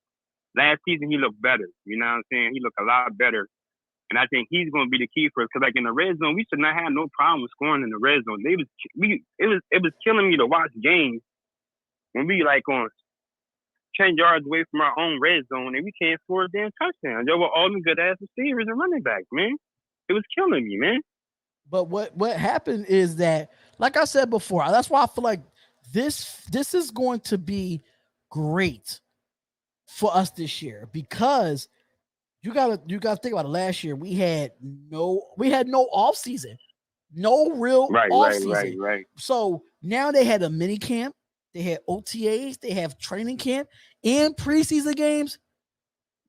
Speaker 7: last season, he looked better. You know what I'm saying? He looked a lot better. And I think he's going to be the key for us. Because like in the red zone, we should not have no problem with scoring in the red zone. It was killing me to watch games when we like on 10 yards away from our own red zone and we can't score a damn touchdown. Yo, we're all them good ass receivers and running backs, man. It was killing me, man.
Speaker 3: But what happened is that, like I said before, that's why I feel like this is going to be great for us this year because you gotta think about it. Last year we had no off season, no real off season.
Speaker 7: Right.
Speaker 3: So now they had a mini camp. They had OTAs. They have training camp and preseason games.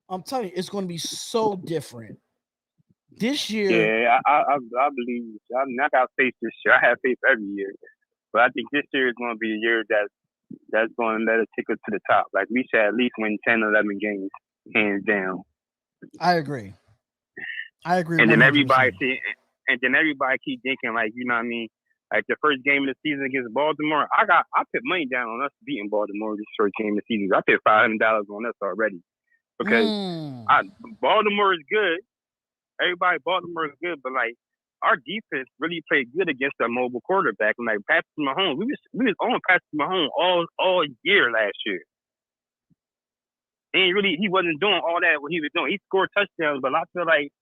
Speaker 3: I'm telling you, it's going to be so different this year.
Speaker 8: Yeah, I believe. I mean, I got faith this year. I have faith every year, but I think this year is going to be a year that's going to let us take us to the top. Like we should at least win 10, 11 games, hands down.
Speaker 3: I agree.
Speaker 8: And then everybody keep thinking like, you know what I mean? Like the first game of the season against Baltimore, I put money down on us beating Baltimore this first game of the season. I put $500 on us already because Baltimore is good. Everybody, Baltimore is good, but like our defense really played good against a mobile quarterback. And like Patrick Mahomes, we was on Patrick Mahomes all year last year. And he wasn't doing all that what he was doing. He scored touchdowns, but I feel like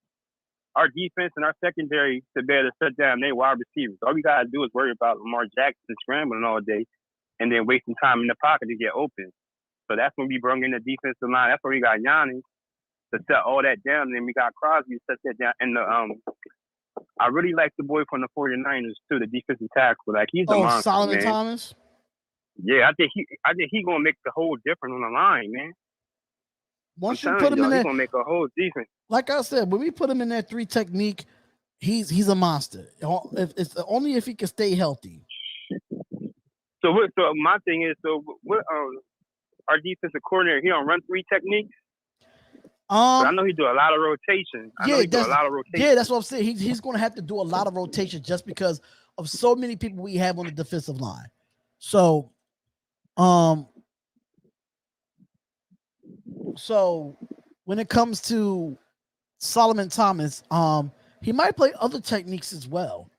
Speaker 8: our defense and our secondary to be able to shut down their wide receivers. All we gotta do is worry about Lamar Jackson scrambling all day and then wasting time in the pocket to get open. So that's when we brought in the defensive line. That's where we got Giannis to set all that down, and then we got Crosby to set that down. And I really like the boy from the 49ers too, the defensive tackle. Like he's a monster,
Speaker 3: Solomon
Speaker 8: man.
Speaker 3: Thomas.
Speaker 8: Yeah, I think he gonna make the whole difference on the line, man.
Speaker 3: Once you put him in
Speaker 8: he's
Speaker 3: that,
Speaker 8: gonna make a whole defense.
Speaker 3: like I said, when we put him in that 3 technique, he's a monster. It's only if he can stay healthy.
Speaker 8: So my thing is, what our defensive coordinator, he don't run 3 techniques. I know he do a lot of rotation.
Speaker 3: Yeah, that's what I'm saying. He's going to have to do a lot of rotation just because of so many people we have on the defensive line. So, when it comes to Solomon Thomas, he might play other techniques as well,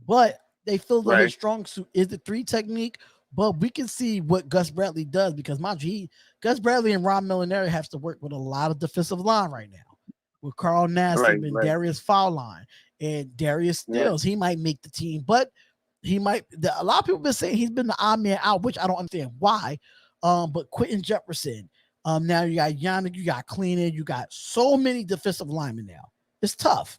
Speaker 3: but they feel that his strong suit is the 3 technique. But we can see what Gus Bradley does because, mind you, Gus Bradley and Ron Millinari have to work with a lot of defensive line right now with Carl Nassib and Darius Fowline and Darius Stills. He might make the team, but he might. A lot of people have been saying he's been the odd man out, which I don't understand why. But Quentin Jefferson. Now you got Yannick, you got Cleaner, you got so many defensive linemen now. It's tough.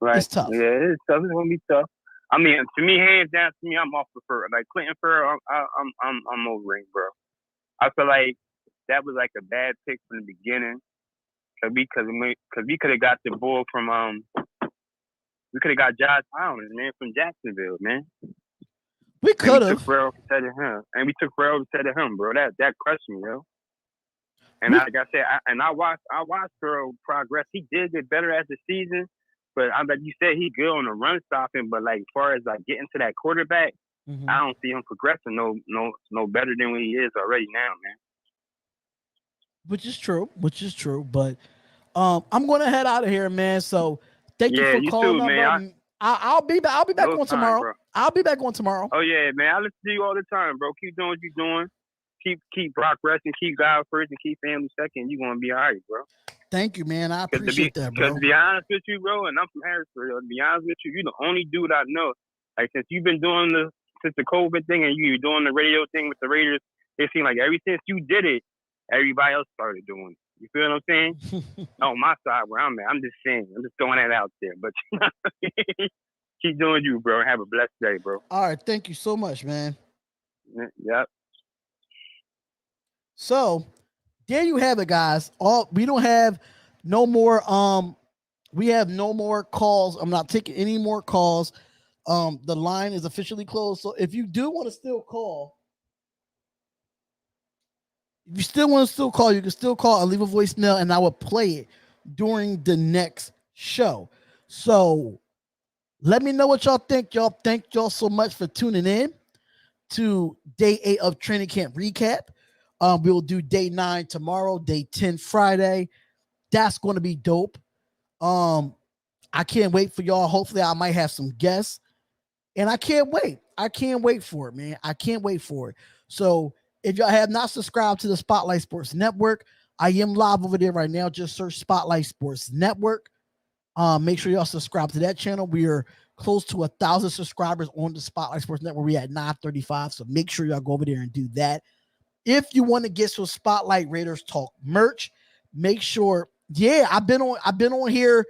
Speaker 8: Right.
Speaker 3: It's tough.
Speaker 8: Yeah, it's tough. It's gonna be tough. I mean, to me, hands down, to me, I'm off the Furr. Like Clinton Furr, I'm over him, bro. I feel like that was like a bad pick from the beginning, cause we could have got the bull from we could have got Josh Allen, man, from Jacksonville, man.
Speaker 3: We could have.
Speaker 8: We took Ferrell instead of him, and we took Ferrell instead of him, bro. That crushed me, yo. And like I said, I watched Ferrell progress. He did get better as the season. But like you said, he good on the run stopping. But like as far as like getting to that quarterback, I don't see him progressing no better than what he is already now, man. Which is
Speaker 3: true. But I'm gonna head out of here, man. So thank you for calling up. Man. I'll be back on tomorrow. Bro. I'll be back on tomorrow.
Speaker 8: Oh yeah, man. I listen to you all the time, bro. Keep doing what you're doing. Keep Brock resting, keep God first, and keep family second. You're gonna be all right, bro.
Speaker 3: Thank you, man. I appreciate that, bro.
Speaker 8: Because to be honest with you, bro, and I'm from Harrisburg, to be honest with you, you're the only dude I know. Like, since you've been doing since the COVID thing and you're doing the radio thing with the Raiders, it seems like ever since you did it, everybody else started doing it. You feel what I'm saying? On my side where I'm at, I'm just saying. I'm just throwing that out there. But keep doing you, bro, and have a blessed day, bro.
Speaker 3: All right. Thank you so much, man.
Speaker 8: Yep.
Speaker 3: So there you have it, guys. We don't have no more. We have no more calls. I'm not taking any more calls. The line is officially closed. So if you do want to still call, you can still call and leave a voicemail, and I will play it during the next show. So let me know what y'all think. Thank y'all so much for tuning in to day 8 of training camp recap. We will do day 9 tomorrow, day 10 Friday. That's going to be dope. I can't wait for y'all. Hopefully I might have some guests, and I can't wait. I can't wait for it, man. I can't wait for it. So if y'all have not subscribed to the Spotlight Sports Network, I am live over there right now. Just search Spotlight Sports Network. Make sure y'all subscribe to that channel. We are close to 1,000 subscribers on the Spotlight Sports Network. We're at 935. So make sure y'all go over there and do that. If you want to get some Spotlight Raiders Talk merch, make sure. Yeah, I've been on here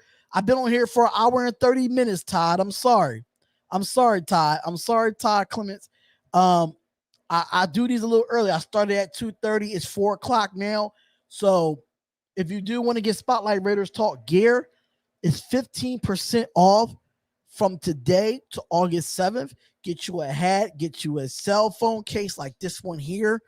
Speaker 3: for an hour and 30 minutes, Todd. I'm sorry, Todd. I'm sorry, Todd Clements. I do these a little early. I started at 2:30. It's 4 o'clock now. So if you do want to get Spotlight Raiders Talk gear, it's 15% off from today to August 7th. Get you a hat, get you a cell phone case like this one here.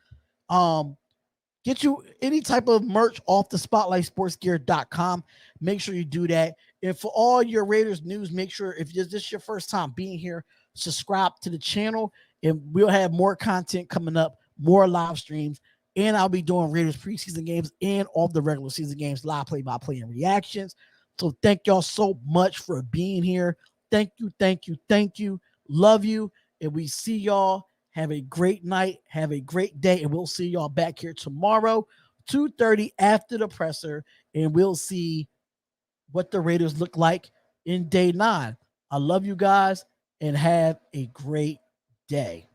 Speaker 3: Get you any type of merch off the spotlightsportsgear.com. Make sure you do that. And for all your Raiders news, make sure if this is your first time being here, subscribe to the channel, and we'll have more content coming up, more live streams, and I'll be doing Raiders preseason games and all the regular season games, live play-by-play and reactions. So thank y'all so much for being here. Thank you, thank you, thank you. Love you, and we see y'all. Have a great night. Have a great day, and we'll see y'all back here tomorrow, 2:30 after the presser, and we'll see what the Raiders look like in day 9. I love you guys, and have a great day.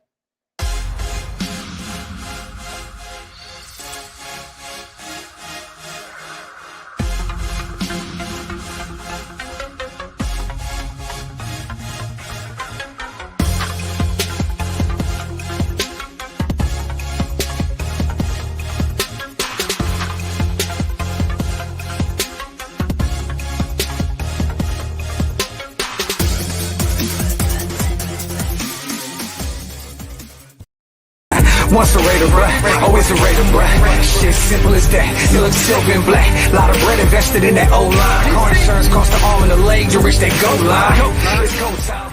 Speaker 2: Once a Raider, bruh, always a Raider, bruh. Shit simple as that. You look silver and black. Lot of bread invested in that O-line. Car insurance cost the arm and the leg to reach that goal line. It's go time.